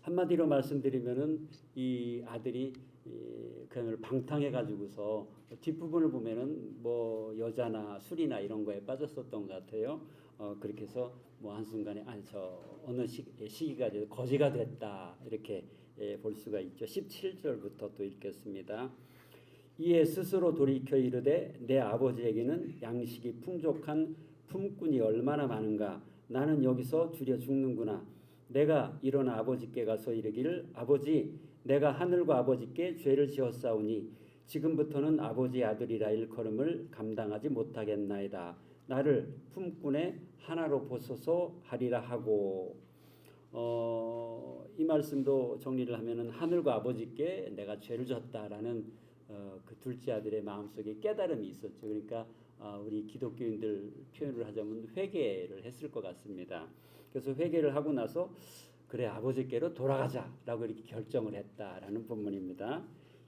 한마디로 말씀드리면은 이 아들이 그걸 방탕해 가지고서 뒷부분을 보면은 뭐 여자나 술이나 이런 거에 빠졌었던 것 같아요. 그렇게 해서 뭐 한순간에 어느 시기가 돼서 거지가 됐다, 이렇게 볼 수가 있죠. 17절부터 또 읽겠습니다. 이에 스스로 돌이켜 이르되 내 아버지에게는 양식이 풍족한 품꾼이 얼마나 많은가. 나는 여기서 줄여 죽는구나. 내가 일어나 아버지께 가서 이르기를 아버지, 내가 하늘과 아버지께 죄를 지었사오니 지금부터는 아버지의 아들이라 일컬음을 감당하지 못하겠나이다. 나를 품꾼의 하나로 보소서 하리라 하고. 이 말씀도 정리를 하면은 하늘과 아버지께 내가 죄를 졌다라는 그 둘째 아들의 마음속에 깨달음이 있었죠. 그러니까 우리 기독교인들 표현을 하자면 회개를 했을 것 같습니다. 그래서 회개를 하고 나서 그래 아버지께로 돌아가자라고 이렇게 결정을 했다라는 본문입니다.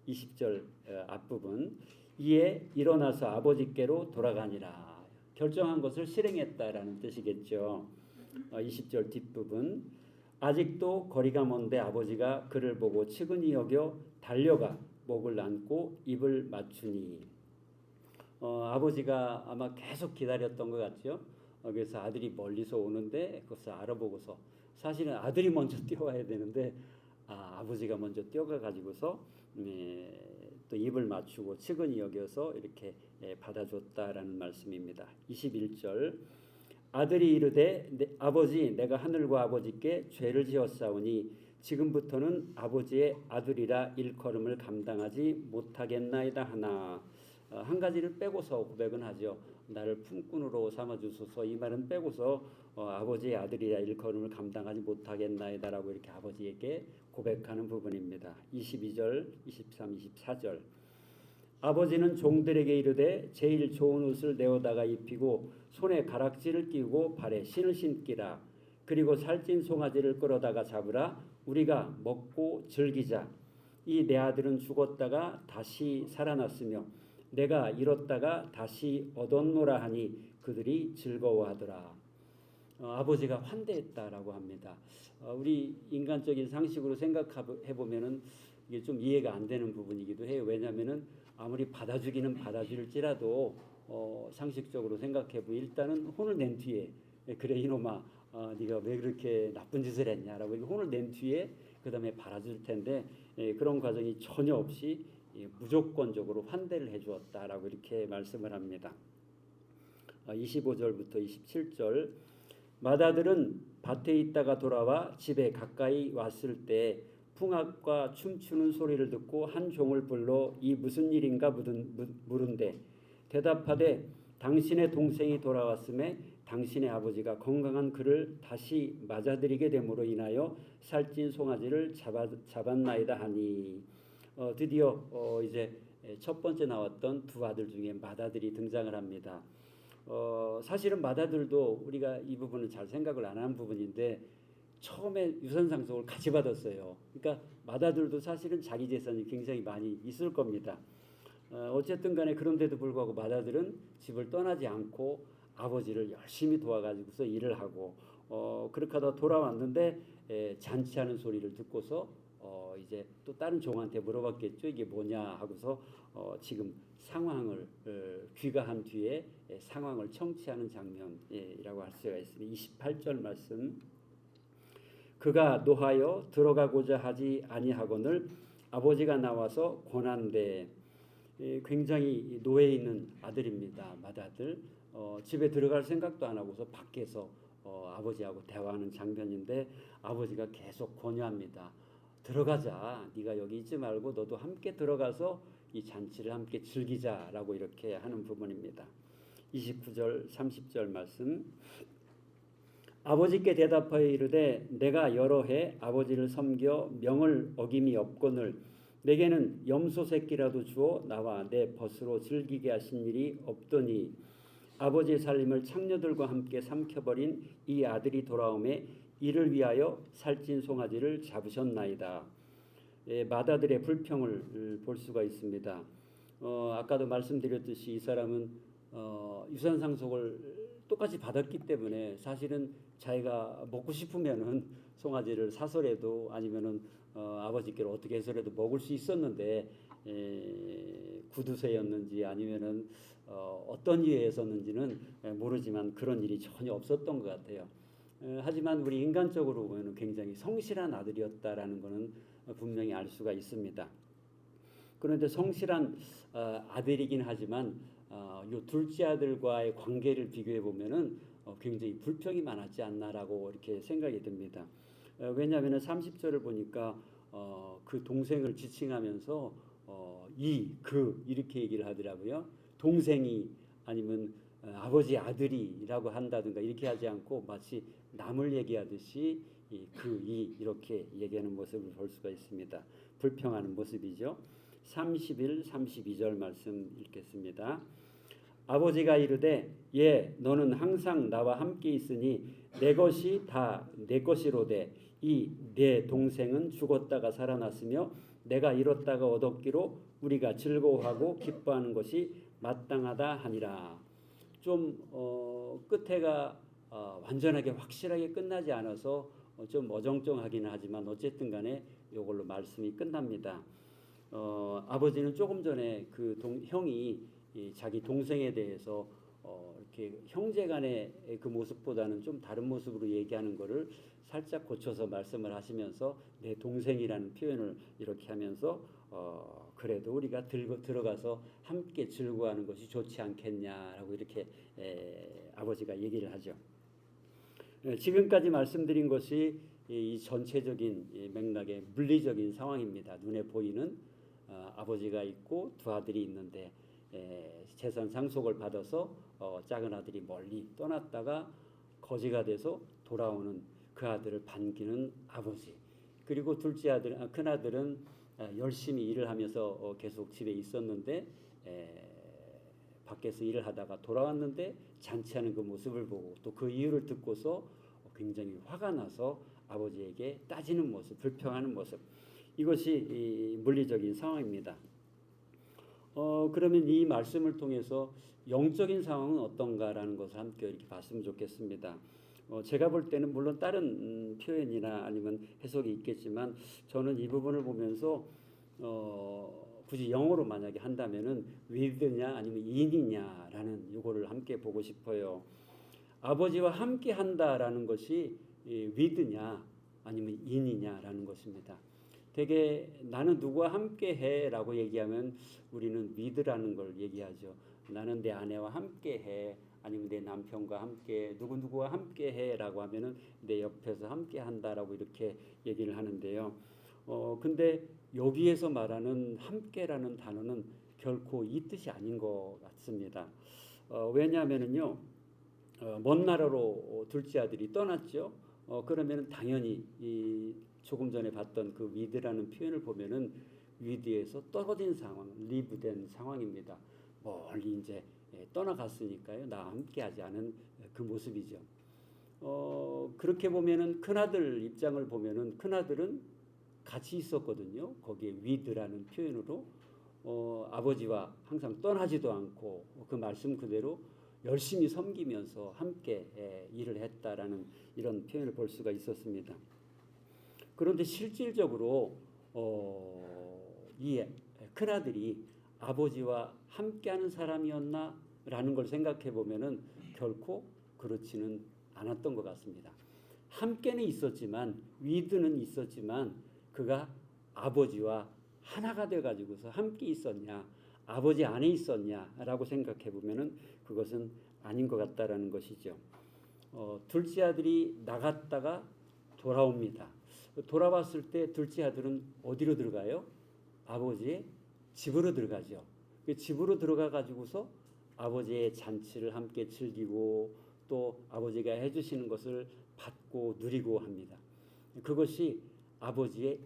20절 앞부분. 이에 일어나서 아버지께로 돌아가니라. 결정한 것을 실행했다라는 뜻이겠죠. 20절 뒷부분. 아직도 거리가 먼데 아버지가 그를 보고 측은히 여겨 달려가 목을 안고 입을 맞추니. 아버지가 아마 계속 기다렸던 것 같죠. 그래서 아들이 멀리서 오는데 그것을 알아보고서, 사실은 아들이 먼저 뛰어와야 되는데 아버지가 먼저 뛰어가 가지고서 또 입을 맞추고 측은히 여겨서 이렇게 받아줬다라는 말씀입니다. 21절. 아들이 이르되 아버지, 내가 하늘과 아버지께 죄를 지었사오니 지금부터는 아버지의 아들이라 일컬음을 감당하지 못하겠나이다 하나. 한 가지를 빼고서 고백은 하죠. 나를 품꾼으로 삼아주소서. 이 말은 빼고서 아버지의 아들이라 일컬음을 감당하지 못하겠나이다라고 이렇게 아버지에게 고백하는 부분입니다. 22절, 23, 24절. 아버지는 종들에게 이르되 제일 좋은 옷을 내어다가 입히고 손에 가락지를 끼우고 발에 신을 신기라. 그리고 살찐 송아지를 끌어다가 잡으라. 우리가 먹고 즐기자. 이 내 아들은 죽었다가 다시 살아났으며 내가 잃었다가 다시 얻었노라 하니 그들이 즐거워하더라. 아버지가 환대했다라고 합니다. 우리 인간적인 상식으로 생각해 보면은 이게 좀 이해가 안 되는 부분이기도 해요. 왜냐하면은 아무리 받아주기는 받아줄지라도 상식적으로 생각해 보면 일단은 혼을 낸 뒤에 그래 이놈아 네가 왜 그렇게 나쁜 짓을 했냐라고 혼을 낸 뒤에 그 다음에 받아줄 텐데 그런 과정이 전혀 없이 무조건적으로 환대를 해주었다라고 이렇게 말씀을 합니다. 25절부터 27절. 맏아들은 밭에 있다가 돌아와 집에 가까이 왔을 때 풍악과 춤추는 소리를 듣고 한 종을 불러 이 무슨 일인가 물은데 대답하되 당신의 동생이 돌아왔음에 당신의 아버지가 건강한 그를 다시 맞아들이게 됨으로 인하여 살찐 송아지를 잡았나이다 하니 드디어 이제 첫 번째 나왔던 두 아들 중에 맏아들이 등장을 합니다. 사실은 맏아들도 우리가 이 부분은 잘 생각을 안 한 부분인데 처음에 유산상속을 같이 받았어요. 그러니까 맏아들도 사실은 자기 재산이 굉장히 많이 있을 겁니다. 어쨌든 간에 그런데도 불구하고 맏아들은 집을 떠나지 않고 아버지를 열심히 도와가지고서 일을 하고 그렇게 하다 돌아왔는데 잔치하는 소리를 듣고서 이제 또 다른 종한테 물어봤겠죠. 이게 뭐냐 하고서 지금 상황을 귀가한 뒤에 상황을 청취하는 장면이라고 할 수가 있습니다. 28절 말씀. 그가 노하여 들어가고자 하지 아니하거늘 아버지가 나와서 권한대. 굉장히 노예 있는 아들입니다. 맏아들. 집에 들어갈 생각도 안 하고서 밖에서 아버지하고 대화하는 장면인데 아버지가 계속 권유합니다. 들어가자. 네가 여기 있지 말고 너도 함께 들어가서 이 잔치를 함께 즐기자라고 이렇게 하는 부분입니다. 29절 30절 말씀. 아버지께 대답하여 이르되 내가 여러 해 아버지를 섬겨 명을 어김이 없거늘 내게는 염소 새끼라도 주어 나와 내 벗으로 즐기게 하신 일이 없더니 아버지의 살림을 창녀들과 함께 삼켜버린 이 아들이 돌아오매 이를 위하여 살찐 송아지를 잡으셨나이다. 맏아들의 불평을 볼 수가 있습니다. 아까도 말씀드렸듯이 이 사람은 유산상속을 똑같이 받았기 때문에 사실은 자기가 먹고 싶으면은 송아지를 사서라도 아니면은 아버지께로 어떻게 해서라도 먹을 수 있었는데 구두쇠였는지 아니면은 어떤 이유에서였는지는 모르지만 그런 일이 전혀 없었던 것 같아요. 하지만 우리 인간적으로 보면 굉장히 성실한 아들이었다라는 것은 분명히 알 수가 있습니다. 그런데 성실한 아들이긴 하지만 이 둘째 아들과의 관계를 비교해 보면은 굉장히 불평이 많았지 않나라고 이렇게 생각이 듭니다. 왜냐하면 30절을 보니까 그 동생을 지칭하면서 이렇게 얘기를 하더라고요. 동생이 아니면 아버지 아들이라고 한다든가 이렇게 하지 않고 마치 남을 얘기하듯이 이렇게 얘기하는 모습을 볼 수가 있습니다. 불평하는 모습이죠. 31, 32절 말씀 읽겠습니다. 아버지가 이르되 너는 항상 나와 함께 있으니 내 것이 다 내 것이로되 이 내 동생은 죽었다가 살아났으며 내가 잃었다가 얻었기로 우리가 즐거워하고 기뻐하는 것이 마땅하다 하니라. 좀 끝에가 완전하게 확실하게 끝나지 않아서 좀 어정쩡하기는 하지만 어쨌든 간에 이걸로 말씀이 끝납니다. 아버지는 조금 전에 그 형이 자기 동생에 대해서 이렇게 형제간의 그 모습보다는 좀 다른 모습으로 얘기하는 것을 살짝 고쳐서 말씀을 하시면서 내 동생이라는 표현을 이렇게 하면서 그래도 우리가 들어가서 함께 즐거워하는 것이 좋지 않겠냐라고 이렇게 아버지가 얘기를 하죠. 지금까지 말씀드린 것이 이 전체적인 맥락의 물리적인 상황입니다. 눈에 보이는 아버지가 있고 두 아들이 있는데 재산 상속을 받아서 작은 아들이 멀리 떠났다가 거지가 돼서 돌아오는 그 아들을 반기는 아버지. 그리고 둘째 아들, 큰 아들은 열심히 일을 하면서 계속 집에 있었는데 밖에서 일을 하다가 돌아왔는데 잔치하는 그 모습을 보고 또 그 이유를 듣고서 굉장히 화가 나서 아버지에게 따지는 모습, 불평하는 모습. 이것이 이 물리적인 상황입니다. 그러면 이 말씀을 통해서 영적인 상황은 어떤가라는 것을 함께 이렇게 봤으면 좋겠습니다. 제가 볼 때는 물론 다른 표현이나 아니면 해석이 있겠지만 저는 이 부분을 보면서 굳이 영어로 만약에 한다면은 with냐 아니면 in이냐라는 요거를 함께 보고 싶어요. 아버지와 함께 한다라는 것이 with냐 아니면 in이냐라는 것입니다. 되게 나는 누구와 함께 해라고 얘기하면 우리는 with라는 걸 얘기하죠. 나는 내 아내와 함께 해 아니면 내 남편과 함께 누구누구와 함께 해라고 하면은 내 옆에서 함께 한다라고 이렇게 얘기를 하는데요. 근데 여기에서 말하는 함께라는 단어는 결코 이 뜻이 아닌 것 같습니다. 왜냐하면은요, 먼 나라로 둘째 아들이 떠났죠. 그러면은 당연히 이 조금 전에 봤던 그 위드라는 표현을 보면은 위드에서 떨어진 상황, 리브된 상황입니다. 멀리 이제 떠나갔으니까요. 나와 함께하지 않은 그 모습이죠. 그렇게 보면은 큰 아들 입장을 보면은 큰 아들은 같이 있었거든요. 거기에 위드라는 표현으로 아버지와 항상 떠나지도 않고 그 말씀 그대로 열심히 섬기면서 함께 일을 했다라는 이런 표현을 볼 수가 있었습니다. 그런데 실질적으로 이 큰아들이 아버지와 함께하는 사람이었나라는 걸 생각해 보면은 결코 그렇지는 않았던 것 같습니다. 함께는 있었지만 위드는 있었지만 그가 아버지와 하나가 돼 가지고서 함께 있었냐 아버지 안에 있었냐라고 생각해 보면은 그것은 아닌 것 같다라는 것이죠. 둘째 아들이 나갔다가 돌아옵니다. 돌아왔을 때 둘째 아들은 어디로 들어가요? 아버지의 집으로 들어가죠. 그 집으로 들어가 가지고서 아버지의 잔치를 함께 즐기고 또 아버지가 해주시는 것을 받고 누리고 합니다. 그것이 아버지의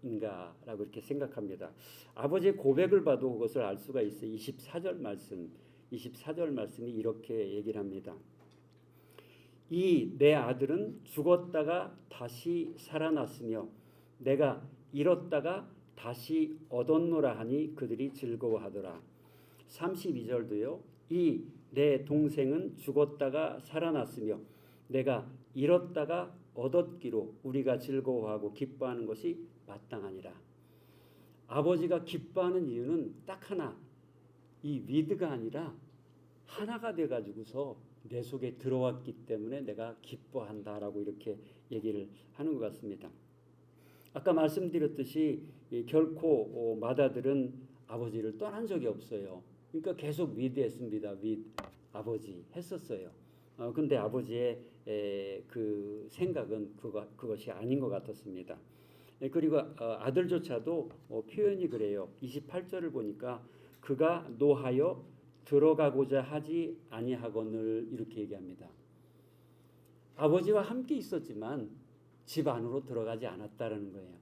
인가라고 이렇게 생각합니다. 아버지의 고백을 봐도 그것을 알 수가 있어요. 24절 말씀이 이렇게 얘기를 합니다. 이 내 아들은 죽었다가 다시 살아났으며 내가 잃었다가 다시 얻었노라 하니 그들이 즐거워하더라. 32절도요. 이 내 동생은 죽었다가 살아났으며 내가 잃었다가 얻었기로 우리가 즐거워하고 기뻐하는 것이 마땅하니라. 아버지가 기뻐하는 이유는 딱 하나, 이 위드가 아니라 하나가 돼가지고서 내 속에 들어왔기 때문에 내가 기뻐한다라고 이렇게 얘기를 하는 것 같습니다. 아까 말씀드렸듯이 결코 맏아들은 아버지를 떠난 적이 없어요. 그러니까 계속 위드했습니다. 아버지 했었어요. 근데 아버지의 그 생각은 그것이 아닌 것 같았습니다. 그리고 아들조차도 표현이 그래요. 28절을 보니까 그가 노하여 들어가고자 하지 아니하거늘 이렇게 얘기합니다. 아버지와 함께 있었지만 집 안으로 들어가지 않았다라는 거예요.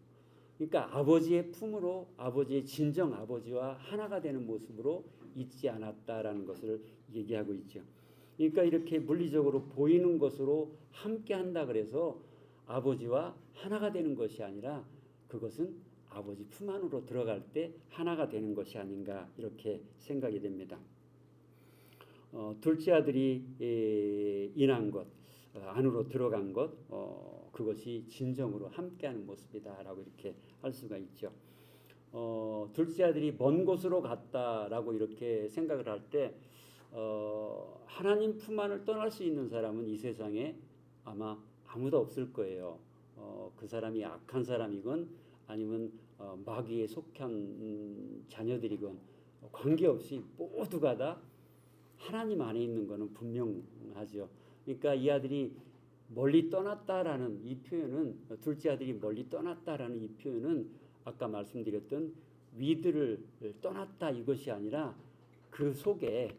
그러니까 아버지의 품으로 아버지의 진정 아버지와 하나가 되는 모습으로 있지 않았다라는 것을 얘기하고 있죠. 그러니까 이렇게 물리적으로 보이는 것으로 함께 한다 그래서 아버지와 하나가 되는 것이 아니라 그것은 아버지 품 안으로 들어갈 때 하나가 되는 것이 아닌가 이렇게 생각이 됩니다. 둘째 아들이 인한 것, 안으로 들어간 것, 그것이 진정으로 함께하는 모습이다라고 이렇게 할 수가 있죠. 둘째 아들이 먼 곳으로 갔다라고 이렇게 생각을 할 때 하나님 품 안을 떠날 수 있는 사람은 이 세상에 아마 아무도 없을 거예요. 그 사람이 악한 사람이건 아니면 마귀에 속한 자녀들이건 관계없이 모두가 다 하나님 안에 있는 것은 분명하죠. 그러니까 이 아들이 멀리 떠났다라는 이 표현은 둘째 아들이 멀리 떠났다라는 이 표현은 아까 말씀드렸던 위드를 떠났다 이것이 아니라 그 속에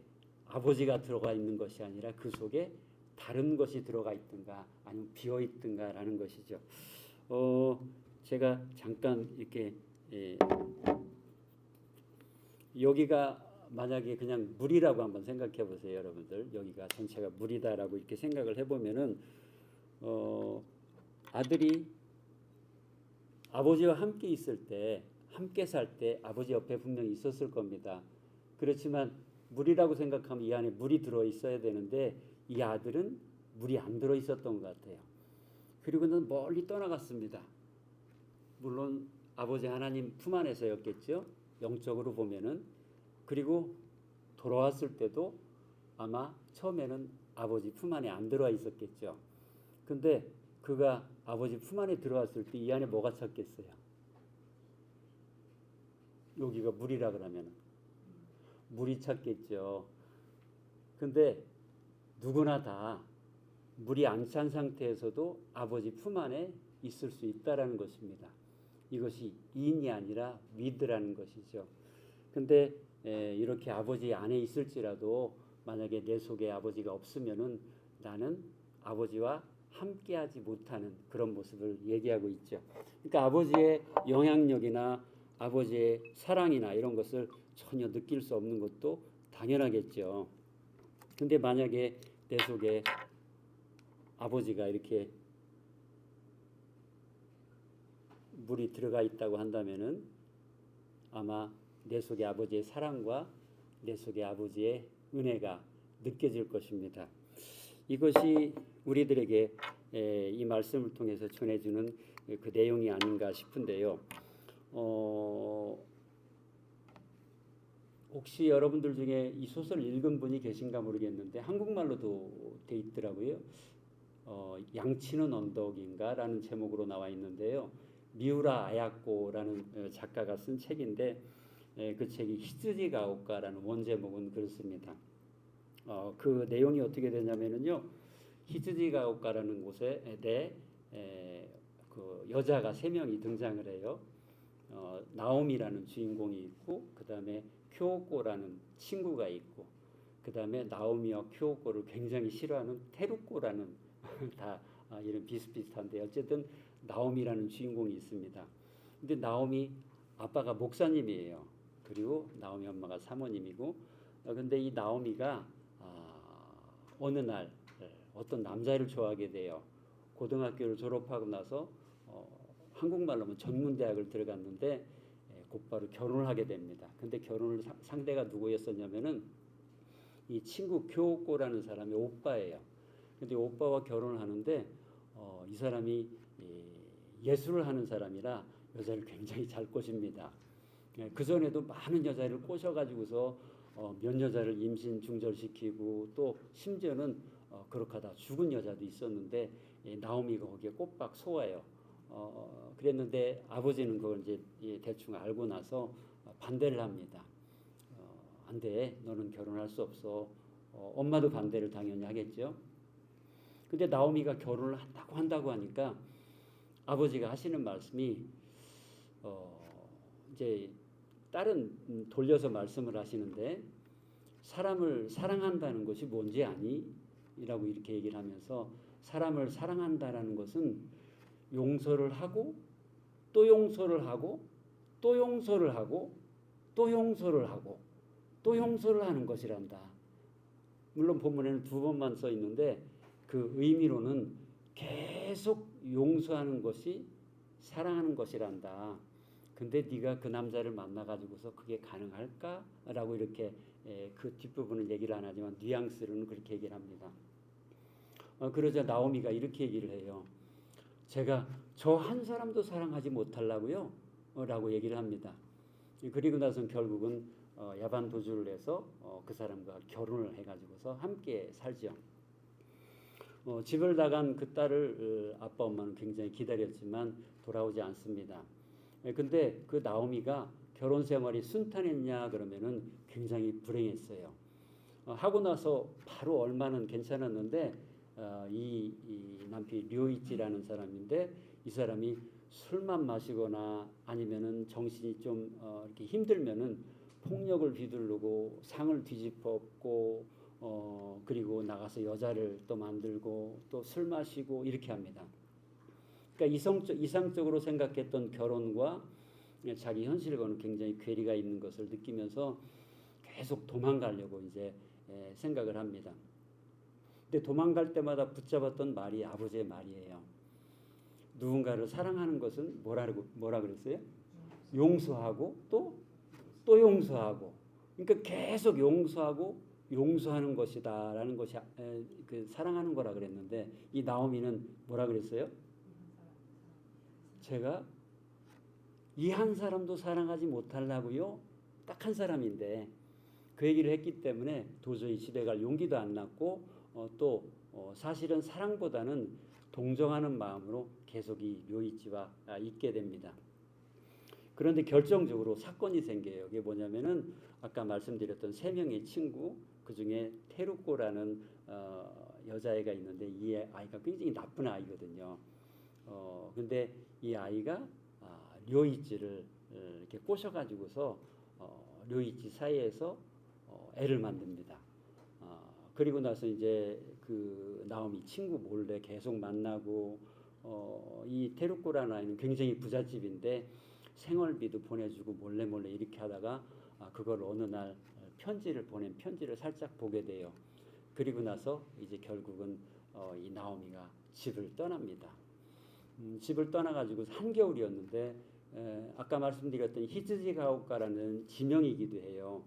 아버지가 들어가 있는 것이 아니라 그 속에 다른 것이 들어가 있든가 아니면 비어 있든가라는 것이죠. 제가 잠깐 이렇게 여기가 만약에 그냥 물이라고 한번 생각해 보세요, 여러분들. 여기가 전체가 물이다라고 이렇게 생각을 해보면은 아들이 아버지와 함께 있을 때, 함께 살 때 아버지 옆에 분명히 있었을 겁니다. 그렇지만 물이라고 생각하면 이 안에 물이 들어 있어야 되는데 이 아들은 물이 안 들어 있었던 것 같아요. 그리고는 멀리 떠나갔습니다. 물론 아버지 하나님 품 안에서였겠죠. 영적으로 보면은. 그리고 돌아왔을 때도 아마 처음에는 아버지 품 안에 안 들어와 있었겠죠. 근데 그가 아버지 품 안에 들어왔을 때 이 안에 뭐가 찼겠어요? 여기가 물이라 그러면 물이 찼겠죠. 근데 누구나 다 물이 안 찬 상태에서도 아버지 품 안에 있을 수 있다라는 것입니다. 이것이 인이 아니라 위드라는 것이죠. 근데 이렇게 아버지 안에 있을지라도 만약에 내 속에 아버지가 없으면은 나는 아버지와 함께하지 못하는 그런 모습을 얘기하고 있죠. 그러니까 아버지의 영향력이나 아버지의 사랑이나 이런 것을 전혀 느낄 수 없는 것도 당연하겠죠. 근데 만약에 내 속에 아버지가 이렇게 물이 들어가 있다고 한다면은 아마 내 속에 아버지의 사랑과 내 속에 아버지의 은혜가 느껴질 것입니다. 이것이 우리들에게 이 말씀을 통해서 전해주는 그 내용이 아닌가 싶은데요. 혹시 여러분들 중에 이 소설을 읽은 분이 계신가 모르겠는데 한국말로도 돼 있더라고요. 양치는 언덕인가라는 제목으로 나와 있는데요. 미우라 아야코라는 작가가 쓴 책인데 그 책이 히츠지 가오카라는 원제목은 그렇습니다. 그 내용이 어떻게 되냐면요. 히츠지 가오카라는 곳에 그 여자가 3명이 등장을 해요. 나오미라는 주인공이 있고 그 다음에 쿄오코라는 친구가 있고 그 다음에 나오미와 쿄오코를 굉장히 싫어하는 테루코라는 다 이런 비슷비슷한데 어쨌든 나오미라는 주인공이 있습니다. 근데 나오미 아빠가 목사님이에요. 그리고 나오미 엄마가 사모님이고 근데 이 나오미가 어느 날 어떤 남자를 좋아하게 돼요. 고등학교를 졸업하고 나서 한국말로 하면 전문대학을 들어갔는데 곧바로 결혼을 하게 됩니다. 근데 결혼을 상대가 누구였었냐면은 이 친구 교오코라는 사람의 오빠예요. 근데 오빠와 결혼을 하는데 이 사람이 예술을 하는 사람이라 여자를 굉장히 잘 꼬십니다. 그 전에도 많은 여자를 꼬셔가지고서 몇 여자를 임신 중절시키고 또 심지어는 그렇게 하다 죽은 여자도 있었는데 나오미가 거기에 꼬박 속아요. 그랬는데 아버지는 그걸 이제 대충 알고 나서 반대를 합니다. 안 돼, 너는 결혼할 수 없어. 엄마도 반대를 당연히 하겠죠. 근데 나오미가 결혼을 한다고 하니까 아버지가 하시는 말씀이 이제 다른 돌려서 말씀을 하시는데 사람을 사랑한다는 것이 뭔지 아니? 이라고 이렇게 얘기를 하면서 사람을 사랑한다라는 것은 용서를 하고 또 용서를 하고 또 용서를 하고 또 용서를 하고 또 용서를 하는 것이란다. 물론 본문에는 2번만 써 있는데 그 의미로는 계속 용서하는 것이 사랑하는 것이란다. 근데 네가 그 남자를 만나가지고서 그게 가능할까라고 이렇게 그 뒷부분을 얘기를 안 하지만 뉘앙스로는 그렇게 얘기를 합니다. 그러자 나오미가 이렇게 얘기를 해요. 제가 저 한 사람도 사랑하지 못하려고요 라고 얘기를 합니다. 그리고 나서는 결국은 야반 도주를 해서 그 사람과 결혼을 해가지고서 함께 살죠. 집을 나간 그 딸을 아빠 엄마는 굉장히 기다렸지만 돌아오지 않습니다. 근데 그 나오미가 결혼 생활이 순탄했냐 그러면은 굉장히 불행했어요. 하고 나서 바로 얼마는 괜찮았는데 이 남편이 료이치라는 사람인데 이 사람이 술만 마시거나 아니면은 정신이 좀 이렇게 힘들면은 폭력을 휘두르고 상을 뒤집어 엎고 그리고 나가서 여자를 또 만들고 또 술 마시고 이렇게 합니다. 그러니까 이상적으로 생각했던 결혼과 자기 현실과는 굉장히 괴리가 있는 것을 느끼면서 계속 도망가려고 이제 생각을 합니다. 근데 도망갈 때마다 붙잡았던 말이 아버지의 말이에요. 누군가를 사랑하는 것은 뭐라 그랬어요? 용서하고 또 용서하고. 그러니까 계속 용서하는 것이다라는 것이 그 사랑하는 거라 그랬는데 이 나오미는 뭐라 그랬어요? 제가 이 한 사람도 사랑하지 못하려고요. 딱 한 사람인데 그 얘기를 했기 때문에 도저히 집에 갈 용기도 안 났고 사실은 사랑보다는 동정하는 마음으로 계속 이 료이치와 있게 됩니다. 그런데 결정적으로 사건이 생겨요. 그게 뭐냐면은 아까 말씀드렸던 3명의 친구 그중에 테루코라는 여자애가 있는데 이 아이가 굉장히 나쁜 아이거든요. 근데 이 아이가 료이치를 이렇게 꼬셔가지고서 료이치 사이에서 애를 만듭니다. 그리고 나서 이제 그 나오미 친구 몰래 계속 만나고 이 테루코라는 아이는 굉장히 부잣집인데 생활비도 보내주고 몰래 이렇게 하다가 그걸 어느 날 편지를 살짝 보게 돼요. 그리고 나서 이제 결국은 이 나오미가 집을 떠납니다. 집을 떠나가지고 한겨울이었는데 아까 말씀드렸던 히츠지가오카라는 지명이기도 해요.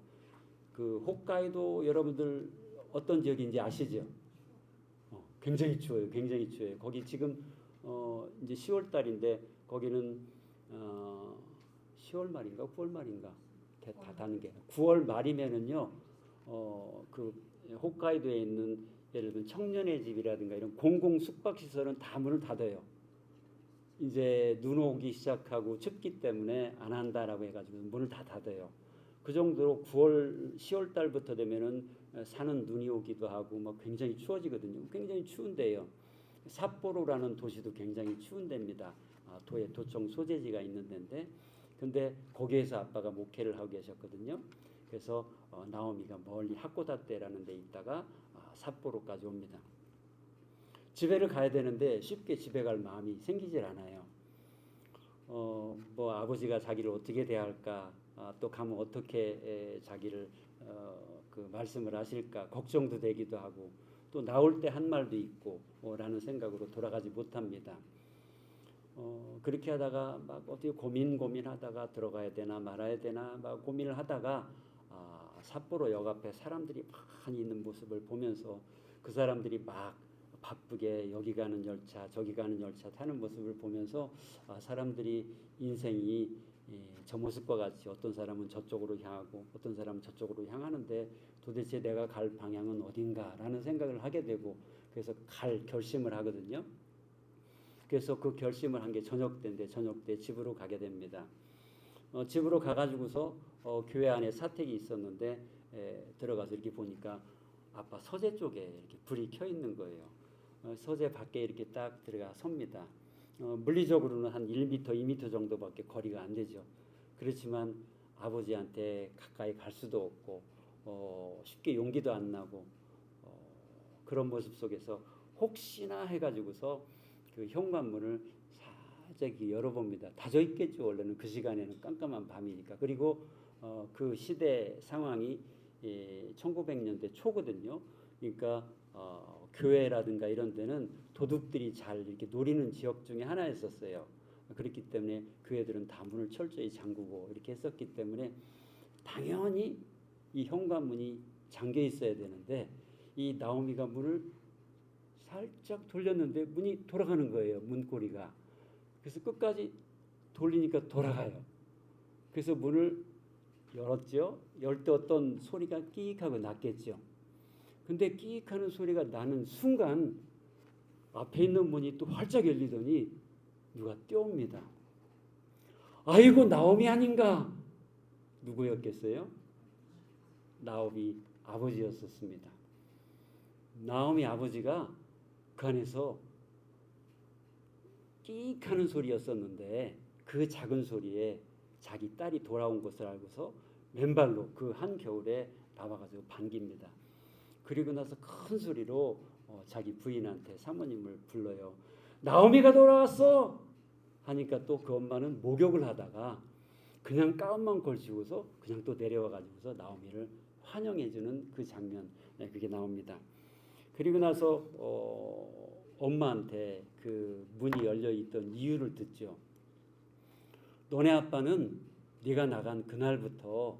그 홋카이도 여러분들 어떤 지역인지 아시죠? 굉장히 추워요. 거기 지금 이제 10월 달인데 거기는 10월 말인가 9월 말인가 다 닿는 게 9월 말이면은요 그 홋카이도에 있는 예를 들면 청년의 집이라든가 이런 공공 숙박 시설은 다 문을 닫아요. 이제 눈 오기 시작하고 춥기 때문에 안 한다라고 해가지고 문을 다 닫아요. 그 정도로 10월 달부터 되면은 산은 눈이 오기도 하고 막 굉장히 추워지거든요. 굉장히 추운데요. 삿포로라는 도시도 굉장히 추운 데입니다. 도의 도청 소재지가 있는 데인데, 근데 거기에서 아빠가 목회를 하고 계셨거든요. 그래서 나오미가 멀리 하코다테라는 데 있다가 삿포로까지 옵니다. 집에를 가야 되는데 쉽게 집에 갈 마음이 생기질 않아요. 뭐 아버지가 자기를 어떻게 대할까, 또 가면 어떻게 자기를 그 말씀을 하실까 걱정도 되기도 하고, 또 나올 때 한 말도 있고 라는 생각으로 돌아가지 못합니다. 그렇게 하다가 막 어떻게 고민하다가 들어가야 되나 말아야 되나 막 고민을 하다가 삿포로 역 앞에 사람들이 많이 있는 모습을 보면서 그 사람들이 막 바쁘게 여기 가는 열차 저기 가는 열차 타는 모습을 보면서 사람들이 인생이 저 모습과 같이 어떤 사람은 저쪽으로 향하고 어떤 사람은 저쪽으로 향하는데 도대체 내가 갈 방향은 어딘가라는 생각을 하게 되고, 그래서 갈 결심을 하거든요. 그래서 그 결심을 한 게 저녁 때인데 저녁 때 집으로 가게 됩니다. 집으로 가가지고서 교회 안에 사택이 있었는데 들어가서 이렇게 보니까 아빠 서재 쪽에 이렇게 불이 켜 있는 거예요. 서재 밖에 이렇게 딱 들어가 섭니다. 물리적으로는 한 1m, 2m 정도밖에 거리가 안 되죠. 그렇지만 아버지한테 가까이 갈 수도 없고 쉽게 용기도 안 나고 그런 모습 속에서 혹시나 해가지고서 그 현관문을 살짝 열어봅니다. 닫아 있겠죠. 원래는 그 시간에는 깜깜한 밤이니까. 그리고 그 시대 상황이 1900년대 초거든요. 그러니까 교회라든가 이런 데는 도둑들이 잘 이렇게 노리는 지역 중에 하나였었어요. 그렇기 때문에 교회들은 다 문을 철저히 잠그고 이렇게 했었기 때문에 당연히 이 현관문이 잠겨 있어야 되는데 이 나오미가 문을 살짝 돌렸는데 문이 돌아가는 거예요. 문고리가. 그래서 끝까지 돌리니까 돌아가요. 그래서 문을 열었죠. 열 때 어떤 소리가 끼익하고 났겠죠. 근데 끼익하는 소리가 나는 순간 앞에 있는 문이 또 활짝 열리더니 누가 뛰어옵니다. 아이고 나오미 아닌가? 누구였겠어요? 나오미 아버지였었습니다. 나오미 아버지가 그 안에서 끼익하는 소리였었는데 그 작은 소리에 자기 딸이 돌아온 것을 알고서 맨발로 그 한겨울에 나와가지고 반깁니다. 그리고 나서 큰 소리로 자기 부인한테 사모님을 불러요. 나오미가 돌아왔어! 하니까 또 그 엄마는 목욕을 하다가 그냥 가운만 걸치고서 그냥 또 내려와가지고서 나오미를 환영해주는 그 장면, 그게 나옵니다. 그리고 나서 엄마한테 그 문이 열려있던 이유를 듣죠. 너네 아빠는 네가 나간 그날부터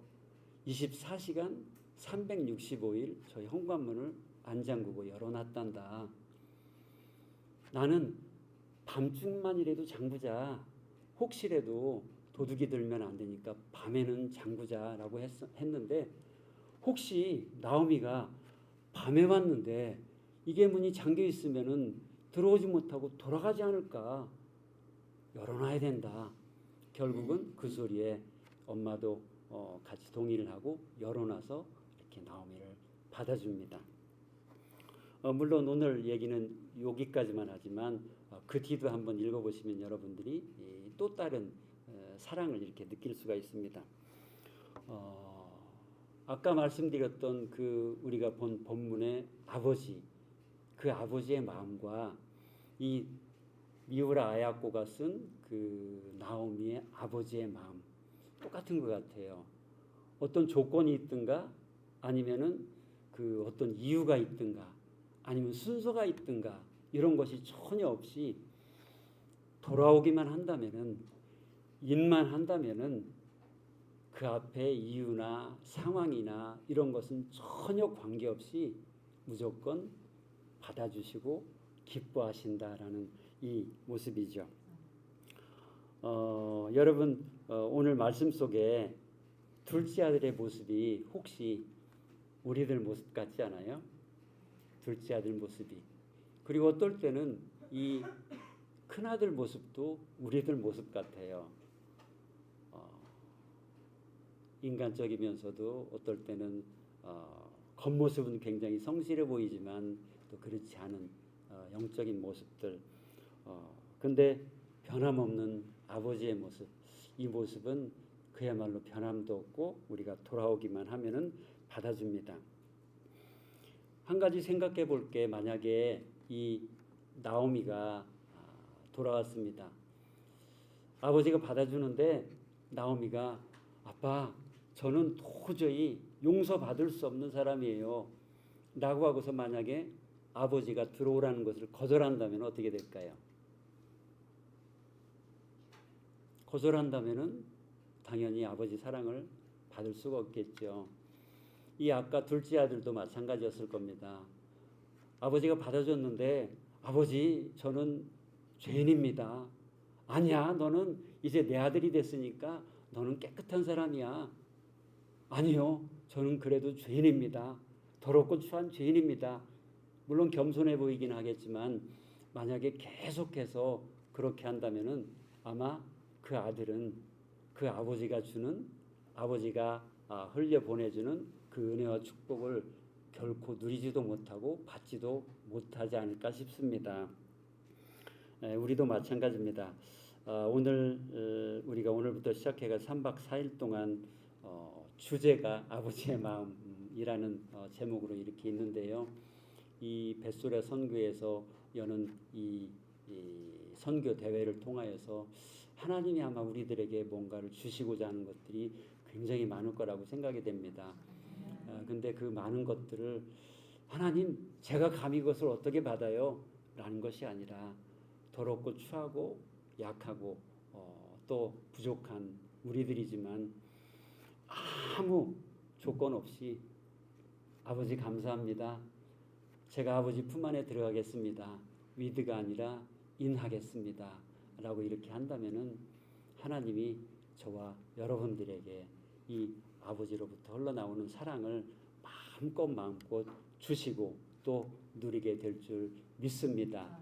24시간 365일 저희 현관문을 안 잠그고 열어놨단다. 나는 밤중만이라도 잠그자. 혹시라도 도둑이 들면 안 되니까 밤에는 잠그자라고 했는데 혹시 나오미가 밤에 왔는데 이게 문이 잠겨 있으면은 들어오지 못하고 돌아가지 않을까? 열어놔야 된다. 결국은 그 소리에 엄마도 같이 동의를 하고 열어놔서 이렇게 나오미를 받아줍니다. 물론 오늘 얘기는 여기까지만 하지만 그 뒤도 한번 읽어보시면 여러분들이 또 다른 사랑을 이렇게 느낄 수가 있습니다. 아까 말씀드렸던 그 우리가 본 본문의 아버지, 그 아버지의 마음과 이 미우라 아야코가 쓴 그 나오미의 아버지의 마음 똑같은 것 같아요. 어떤 조건이 있든가 아니면은 그 어떤 이유가 있든가 아니면 순서가 있든가 이런 것이 전혀 없이 돌아오기만 한다면은 일만 한다면은 그 앞에 이유나 상황이나 이런 것은 전혀 관계없이 무조건 받아주시고 기뻐하신다라는 이 모습이죠. 여러분 오늘 말씀 속에 둘째 아들의 모습이 혹시 우리들 모습 같지 않아요? 둘째 아들 모습이. 그리고 어떨 때는 이 큰아들 모습도 우리들 모습 같아요. 인간적이면서도 어떨 때는 겉모습은 굉장히 성실해 보이지만 또 그렇지 않은 영적인 모습들. 근데 변함없는 아버지의 모습, 이 모습은 그야말로 변함도 없고 우리가 돌아오기만 하면은 받아줍니다. 한 가지 생각해 볼 게 만약에 이 나오미가 돌아왔습니다. 아버지가 받아주는데 나오미가 아빠 저는 도저히 용서받을 수 없는 사람이에요 라고 하고서 만약에 아버지가 들어오라는 것을 거절한다면 어떻게 될까요? 거절한다면은 당연히 아버지 사랑을 받을 수가 없겠죠. 이 아까 둘째 아들도 마찬가지였을 겁니다. 아버지가 받아줬는데 아버지 저는 죄인입니다. 아니야 너는 이제 내 아들이 됐으니까 너는 깨끗한 사람이야. 아니요 저는 그래도 죄인입니다. 더럽고 추한 죄인입니다. 물론 겸손해 보이긴 하겠지만 만약에 계속해서 그렇게 한다면은 아마 그 아들은 그 아버지가 주는 아버지가 흘려 보내주는 그 은혜와 축복을 결코 누리지도 못하고 받지도 못하지 않을까 싶습니다. 우리도 마찬가지입니다. 오늘 우리가 오늘부터 시작해가 3박 4일 동안 주제가 아버지의 마음이라는 제목으로 이렇게 있는데요. 이 벳소라 선교에서 여는 이 선교 대회를 통하여서 하나님이 아마 우리들에게 뭔가를 주시고자 하는 것들이 굉장히 많을 거라고 생각이 됩니다. 근데 그 많은 것들을 하나님 제가 감히 그것을 어떻게 받아요? 라는 것이 아니라 더럽고 추하고 약하고 또 부족한 우리들이지만 아무 조건 없이 아버지 감사합니다. 제가 아버지 품 안에 들어가겠습니다. 위드가 아니라 인하겠습니다. 라고 이렇게 한다면은 하나님이 저와 여러분들에게 이 아버지로부터 흘러나오는 사랑을 마음껏 주시고 또 누리게 될 줄 믿습니다.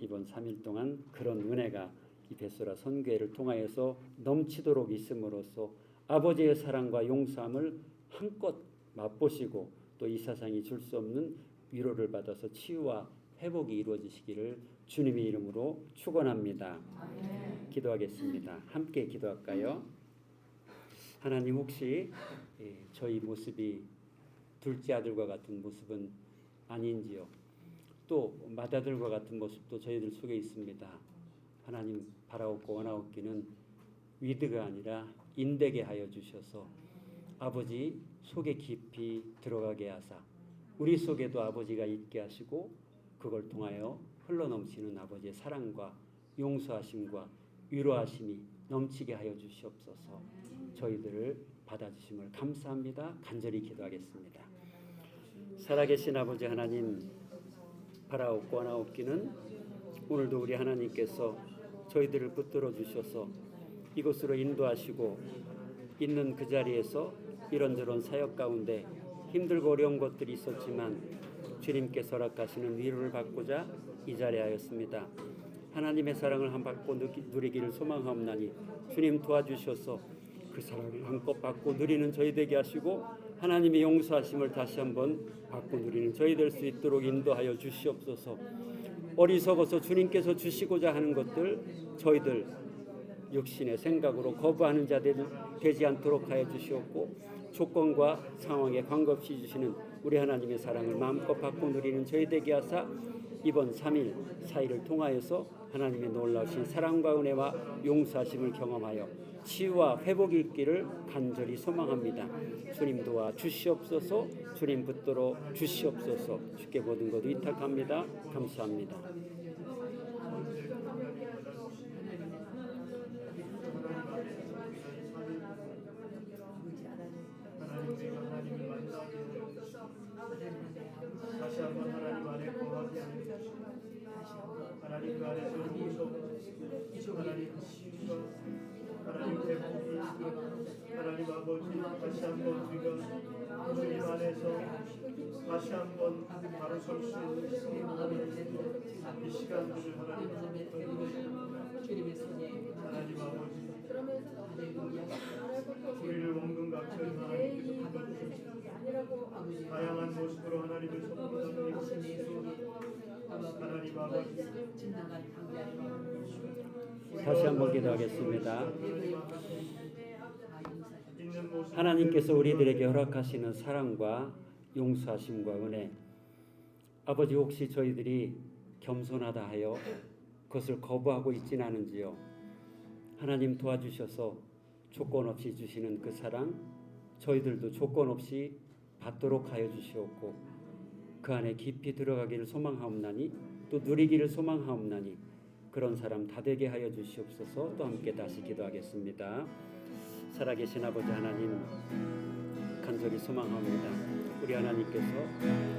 이번 3일 동안 그런 은혜가 이 벳소라 선교회를 통하여서 넘치도록 있음으로써 아버지의 사랑과 용서함을 한껏 맛보시고 또 이 세상이 줄 수 없는 위로를 받아서 치유와 회복이 이루어지시기를 주님의 이름으로 축원합니다. 기도하겠습니다. 함께 기도할까요? 하나님 혹시 저희 모습이 둘째 아들과 같은 모습은 아닌지요? 또 맏아들과 같은 모습도 저희들 속에 있습니다. 하나님 바라옵고 원하옵기는 위드가 아니라 인되게 하여 주셔서 아버지 속에 깊이 들어가게 하사 우리 속에도 아버지가 있게 하시고 그걸 통하여 흘러넘치는 아버지의 사랑과 용서하심과 위로하심이 넘치게 하여 주시옵소서. 저희들을 받아주심을 감사합니다. 간절히 기도하겠습니다. 살아계신 아버지 하나님 바라옵고 원하옵기는 오늘도 우리 하나님께서 저희들을 붙들어 주셔서 이곳으로 인도하시고 있는 그 자리에서 이런저런 사역 가운데 힘들고 어려운 것들이 있었지만 주님께서 허락하시는 위로를 받고자 이 자리에 하였습니다. 하나님의 사랑을 한 받고 누리기를 소망하옵나니 주님 도와주셔서 그 사랑을 한껏 받고 누리는 저희 되게 하시고 하나님의 용서하심을 다시 한번 받고 누리는 저희 될 수 있도록 인도하여 주시옵소서. 어리석어서 주님께서 주시고자 하는 것들 저희들 육신의 생각으로 거부하는 자들 되지 않도록 하여 주시옵고 조건과 상황에 관계없이 주시는 우리 하나님의 사랑을 마음껏 받고 누리는 저희 되게 하사 이번 3일 4일을 통하여서 하나님의 놀라우신 사랑과 은혜와 용서하심을 경험하여 치유와 회복이 있기를 간절히 소망합니다. 주님 도와 주시옵소서. 주님 붙들어 주시옵소서. 주께 모든 것 위탁합니다. 감사합니다. 다시 한번 하나님 안에 거하게 하나님 안에서 무속 하나님 대복이 하나님 아버지 다시 한번 우리가 주님 안에서 다시 한번 바로 설 수 있는 이 시간들을 하나님 아버지 우리를 원근각처럼 다양한 모습으로 하나님을 섬기고 하나님 아버지 다시 한번 기도하겠습니다. 하나님께서 우리들에게 허락하시는 사랑과 용서하심과 은혜 아버지 혹시 저희들이 겸손하다 하여 그것을 거부하고 있지는 않은지요. 하나님 도와주셔서 조건 없이 주시는 그 사랑 저희들도 조건 없이 받도록 하여 주시옵고 그 안에 깊이 들어가기를 소망하옵나니 또 누리기를 소망하옵나니 그런 사람 다 되게 하여 주시옵소서. 또 함께 다시 기도하겠습니다. 살아계신 아버지 하나님 간절히 소망합니다. 우리 하나님께서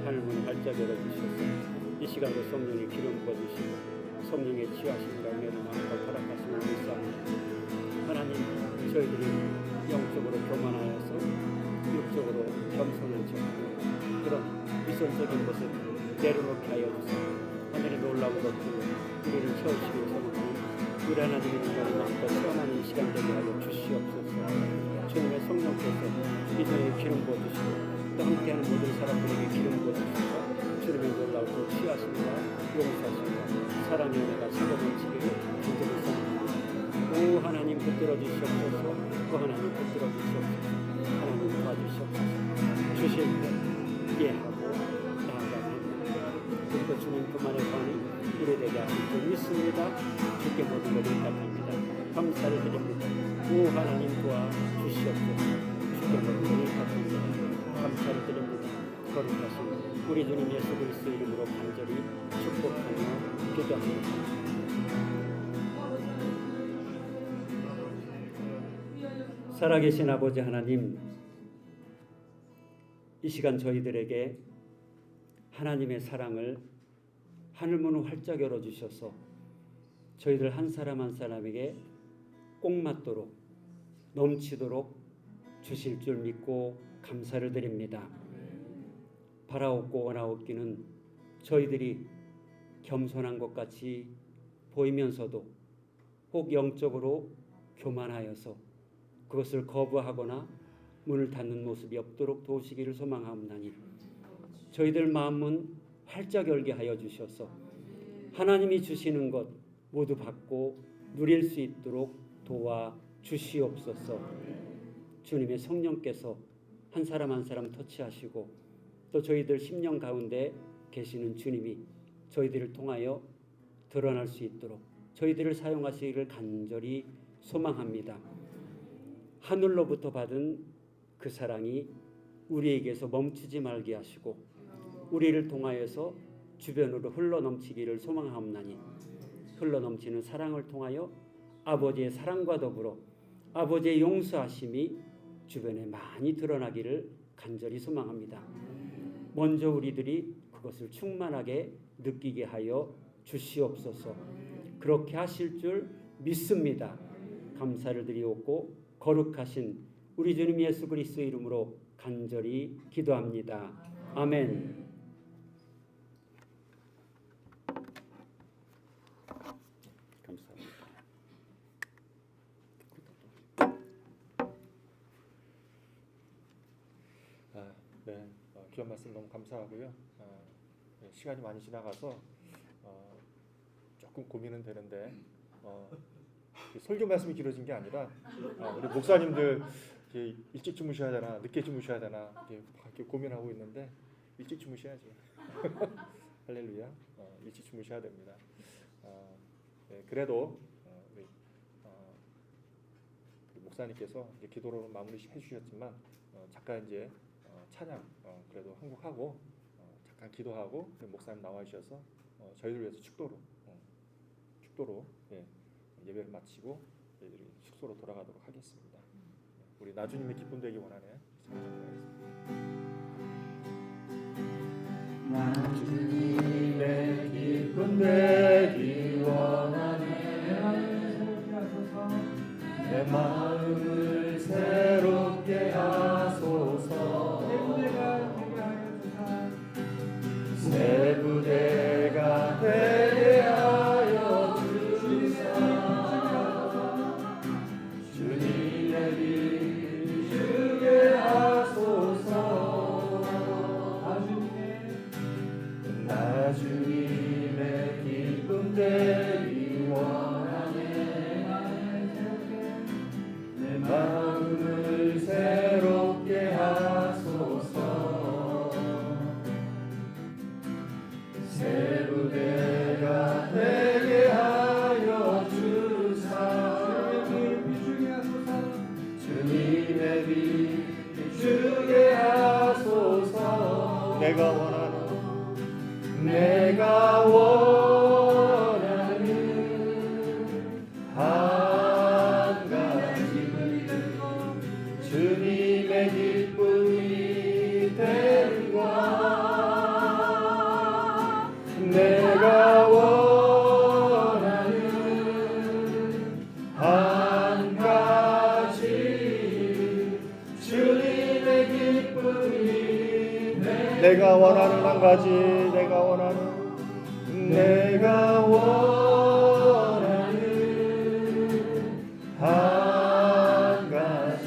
하늘문을 활짝 열어주셔서 이 시간도 성령의 기름 부어주시고 성령의 치유하심과 은혜를 마음껏 허락하시는 불쌍합니다. 하나님 저희들이 영적으로 교만하여서 육적으로 겸손한 척하는 그런 위선적인 것을 내려놓게 하여 주시고 하늘의 놀라운 것들로 우리를 채우시기 위해서는 우리 하나님의 주권을 마음껏 체험하는 시간 되게 하여 주시옵소서. 주님의 성령께서 이 자리에 기름 부어주시고 또 함께하는 모든 사람들에게 기름 부어주시고 주님의 놀라운 치유하심과 용서하심과 사랑의 은혜가 세워넘치기를 간절히 소망합니다. 오 하나님 붙들어 주시옵소서. 오 하나님 붙들어 주시옵소서. 하나님 도와주시옵소서. 주실 때 이해하고 나아가는 그리고 주님 그만의 관이 우리에게 하실 줄 믿습니다. 주께 모든 것을 부탁합니다. 감사를 드립니다. 오 하나님 도와주시옵소서. 주께 모든 것을 부탁합니다. 감사를 드립니다. 거룩하신 우리 주님 예수 그리스도 이름으로 간절히 축복하며 기도합니다. 살아계신 아버지 하나님 이 시간 저희들에게 하나님의 사랑을 하늘문을 활짝 열어주셔서 저희들 한 사람 한 사람에게 꼭 맞도록 넘치도록 주실 줄 믿고 감사를 드립니다. 바라옵고 원하옵기는 저희들이 겸손한 것 같이 보이면서도 혹 영적으로 교만하여서 그것을 거부하거나 문을 닫는 모습이 없도록 도우시기를 소망하옵나니 저희들 마음은 활짝 열게 하여 주셔서 하나님이 주시는 것 모두 받고 누릴 수 있도록 도와 주시옵소서. 주님의 성령께서 한 사람 한 사람 터치하시고 또 저희들 심령 가운데 계시는 주님이 저희들을 통하여 드러날 수 있도록 저희들을 사용하시기를 간절히 소망합니다. 하늘로부터 받은 그 사랑이 우리에게서 멈추지 말게 하시고 우리를 통하여서 주변으로 흘러넘치기를 소망하옵나니 흘러넘치는 사랑을 통하여 아버지의 사랑과 더불어 아버지의 용서하심이 주변에 많이 드러나기를 간절히 소망합니다. 먼저 우리들이 그것을 충만하게 느끼게 하여 주시옵소서. 그렇게 하실 줄 믿습니다. 감사를 드리옵고 거룩하신 우리 주님 예수 그리스도의 이름으로 간절히 기도합니다. 아멘. 감사합니다. 네, 귀한 말씀 너무 감사하고요. 네, 시간이 많이 지나가서 조금 고민은 되는데 설교 말씀이 길어진 게 아니라 우리 목사님들 일찍 주무셔야 되나 늦게 주무셔야 되나 이렇게 고민하고 있는데 일찍 주무셔야지. 할렐루야. 일찍 주무셔야 됩니다. 네, 그래도 우리 목사님께서 이제 기도로 마무리 해주셨지만 잠깐 이제 찬양 그래도 한곡하고 잠깐 기도하고 목사님 나와 주셔서 저희들 위해서 축도로 예, 예배를 마치고 저희들이 숙소로 돌아가도록 하겠습니다. 우리 나주님의 기쁨 되기 원하네. 나주님의 기쁨 되기 원하네. 내 마음을 새롭게 하소서. 새 부대가 되게 하여 주사. 주님의 빛 주게 하소서. 나주님의 기쁨 되기 원하네. 내 마음을 새롭게 하소서. 새 부대가 되게 하여 주사. 주님의 빛 비추게 하소서. 내가 원하는 한 가지 주님의 기쁨이 되는 것. 내가 원하는 한 가지 주님의 기쁨이 되는 내가 원하는 한 가지 내가 원하는 한 가지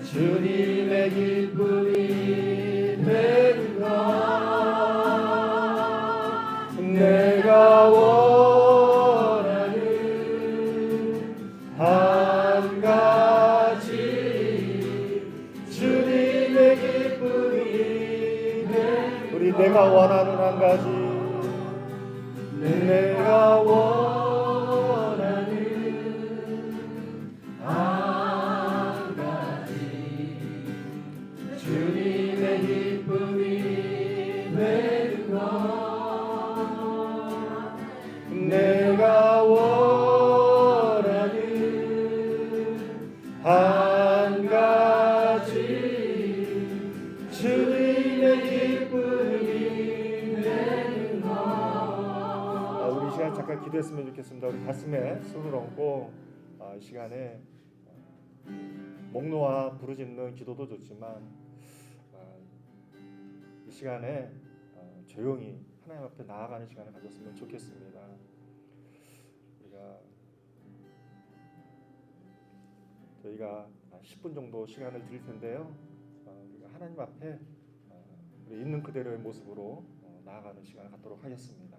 주님의 기쁨이 되는 것. 내가 원하는 한 가지 주님의 기쁨이 되는 것. 우리 내가 원하는 한 가지 내가 원하는 한 가지 주님의 기쁨이 되는 것. 내가 원하는 한 가지 주님의 기쁨이 되는 것. 우리 시간 잠깐 기도했으면 좋겠습니다. 우리 가슴에 손을 얹고 이 시간에 목 놓아 부르짖는 기도도 좋지만 이 시간에 조용히 하나님 앞에 나아가는 시간을 가졌으면 좋겠습니다. 저희가 10분 정도 시간을 드릴 텐데요. 우리가 하나님 앞에 우리 있는 그대로의 모습으로 나아가는 시간을 갖도록 하겠습니다.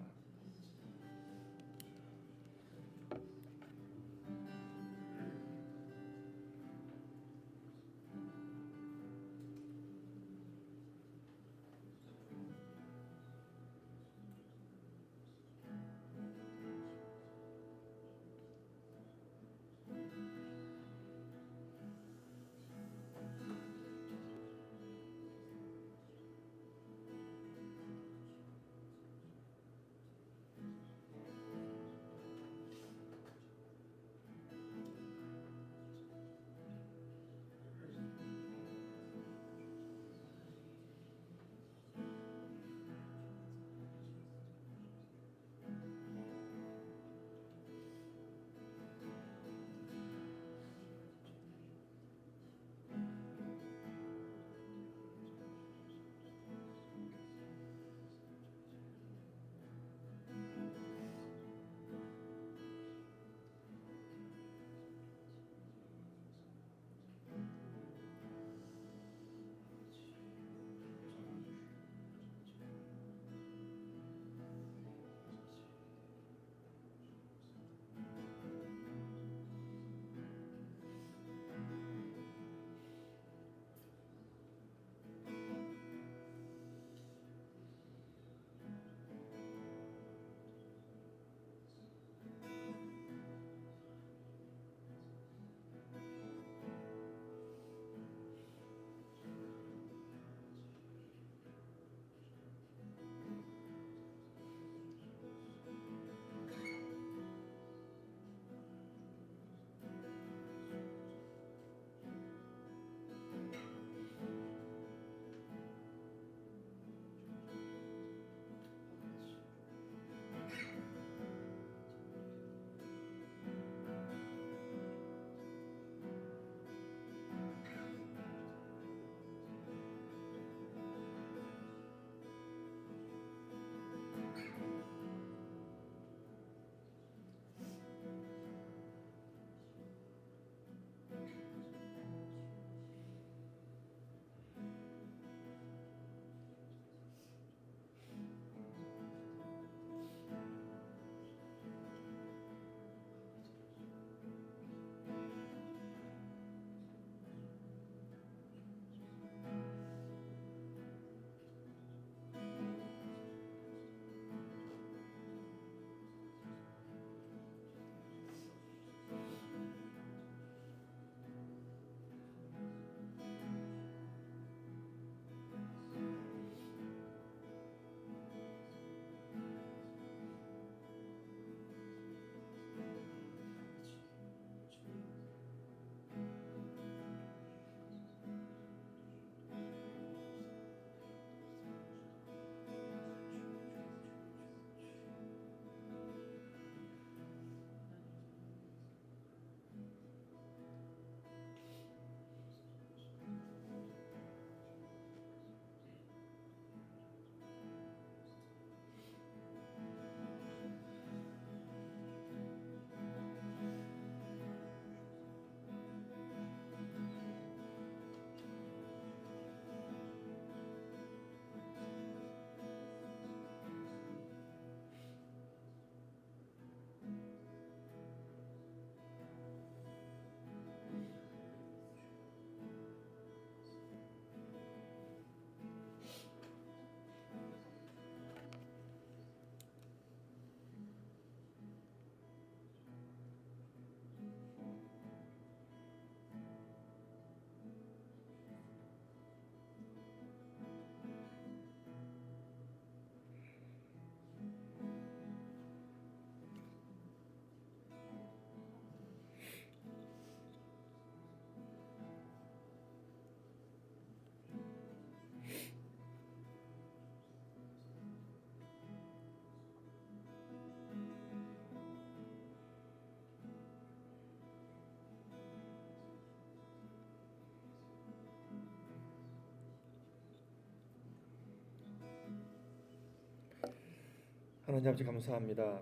하나님 아버지 감사합니다.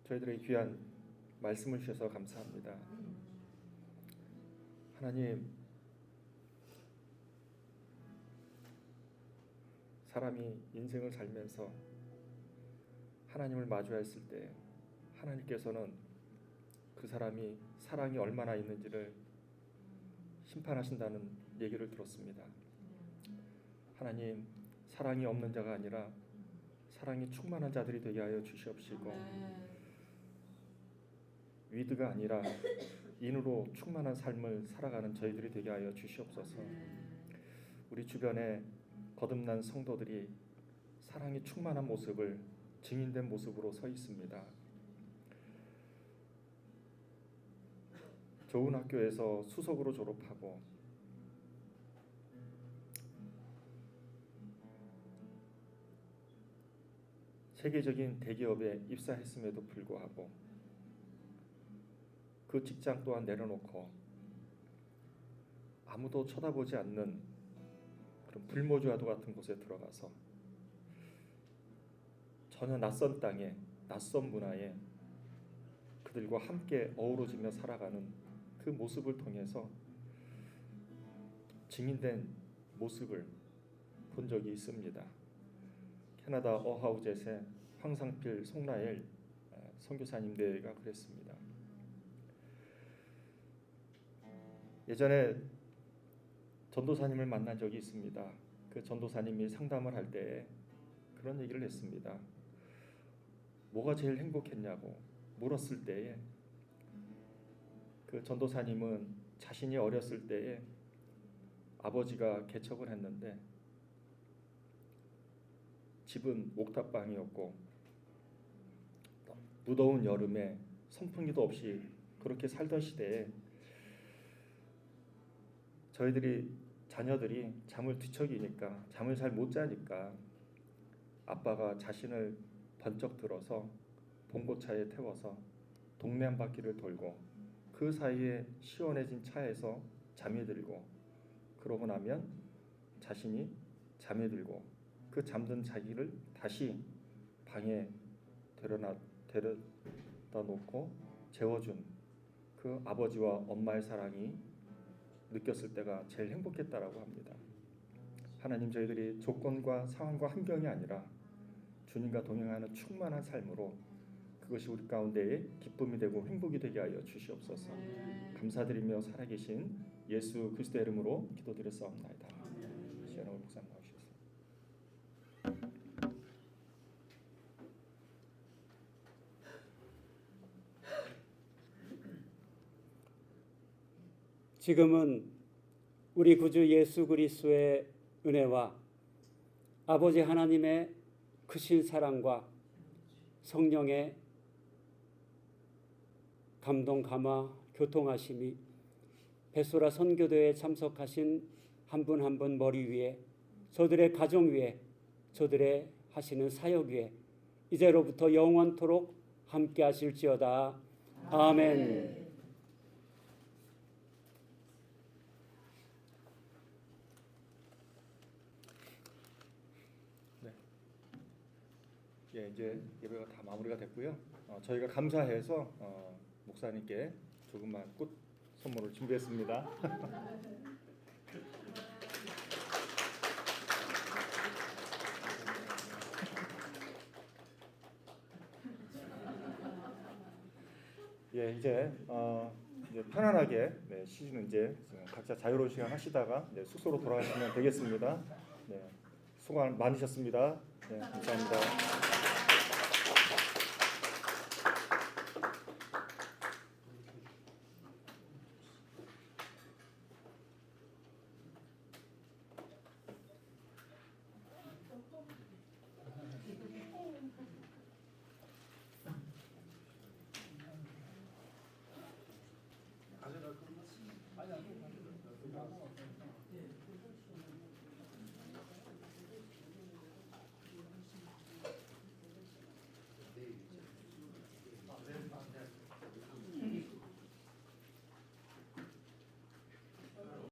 저희들의 귀한 말씀을 주셔서 감사합니다. 하나님, 사람이 인생을 살면서 하나님을 마주했을 때 하나님께서는 그 사람이 사랑이 얼마나 있는지를 심판하신다는 얘기를 들었습니다. 하나님, 사랑이 없는 자가 아니라 사랑이 충만한 자들이 되게 하여 주시옵시고, 위드가 아니라 인으로 충만한 삶을 살아가는 저희들이 되게 하여 주시옵소서. 우리 주변에 거듭난 성도들이 사랑이 충만한 모습을 증인된 모습으로 서 있습니다. 좋은 학교에서 수석으로 졸업하고 세계적인 대기업에 입사했음에도 불구하고 그 직장 또한 내려놓고 아무도 쳐다보지 않는 그런 불모주와도 같은 곳에 들어가서 전혀 낯선 땅에, 낯선 문화에 그들과 함께 어우러지며 살아가는 그 모습을 통해서 증인된 모습을 본 적이 있습니다. 캐나다 어하우젯의 황상필 송라엘 선교사님 대회가 그랬습니다. 예전에 전도사님을 만난 적이 있습니다. 그 전도사님이 상담을 할 때 그런 얘기를 했습니다. 뭐가 제일 행복했냐고 물었을 때에 그 전도사님은 자신이 어렸을 때에 아버지가 개척을 했는데 집은 옥탑방이었고 무더운 여름에 선풍기도 없이 그렇게 살던 시대에 자녀들이 잠을 뒤척이니까 잠을 잘 못 자니까 아빠가 자신을 번쩍 들어서 봉고차에 태워서 동네 한 바퀴를 돌고 그 사이에 시원해진 차에서 잠이 들고 그러고 나면 자신이 잠에 들고 그 잠든 자기를 다시 방에 데려다 놓고 재워준 그 아버지와 엄마의 사랑이 느꼈을 때가 제일 행복했다라고 합니다. 하나님, 저희들이 조건과 상황과 환경이 아니라 주님과 동행하는 충만한 삶으로 그것이 우리 가운데에 기쁨이 되고 행복이 되게 하여 주시옵소서. 감사드리며 살아계신 예수 그리스도의 이름으로 기도드렸사옵나이다. 시원하고 목사님 나오시겠습니다. 지금은 우리 구주 예수 그리스도의 은혜와 아버지 하나님의 크신 사랑과 성령의 감동 감화 교통하심이 베소라 선교대회에 참석하신 한 분 한 분 머리 위에, 저들의 가정 위에, 저들의 하시는 사역 위에 이제로부터 영원토록 함께 하실지어다. 아멘. 예, 이제 예배가 다 마무리가 됐고요. 저희가 감사해서 목사님께 조금만 꽃 선물을 준비했습니다. 예, 이제 편안하게 쉬는 이제 각자 자유로운 시간 하시다가 숙소로 돌아가시면 되겠습니다. 수고 많으셨습니다. 감사합니다.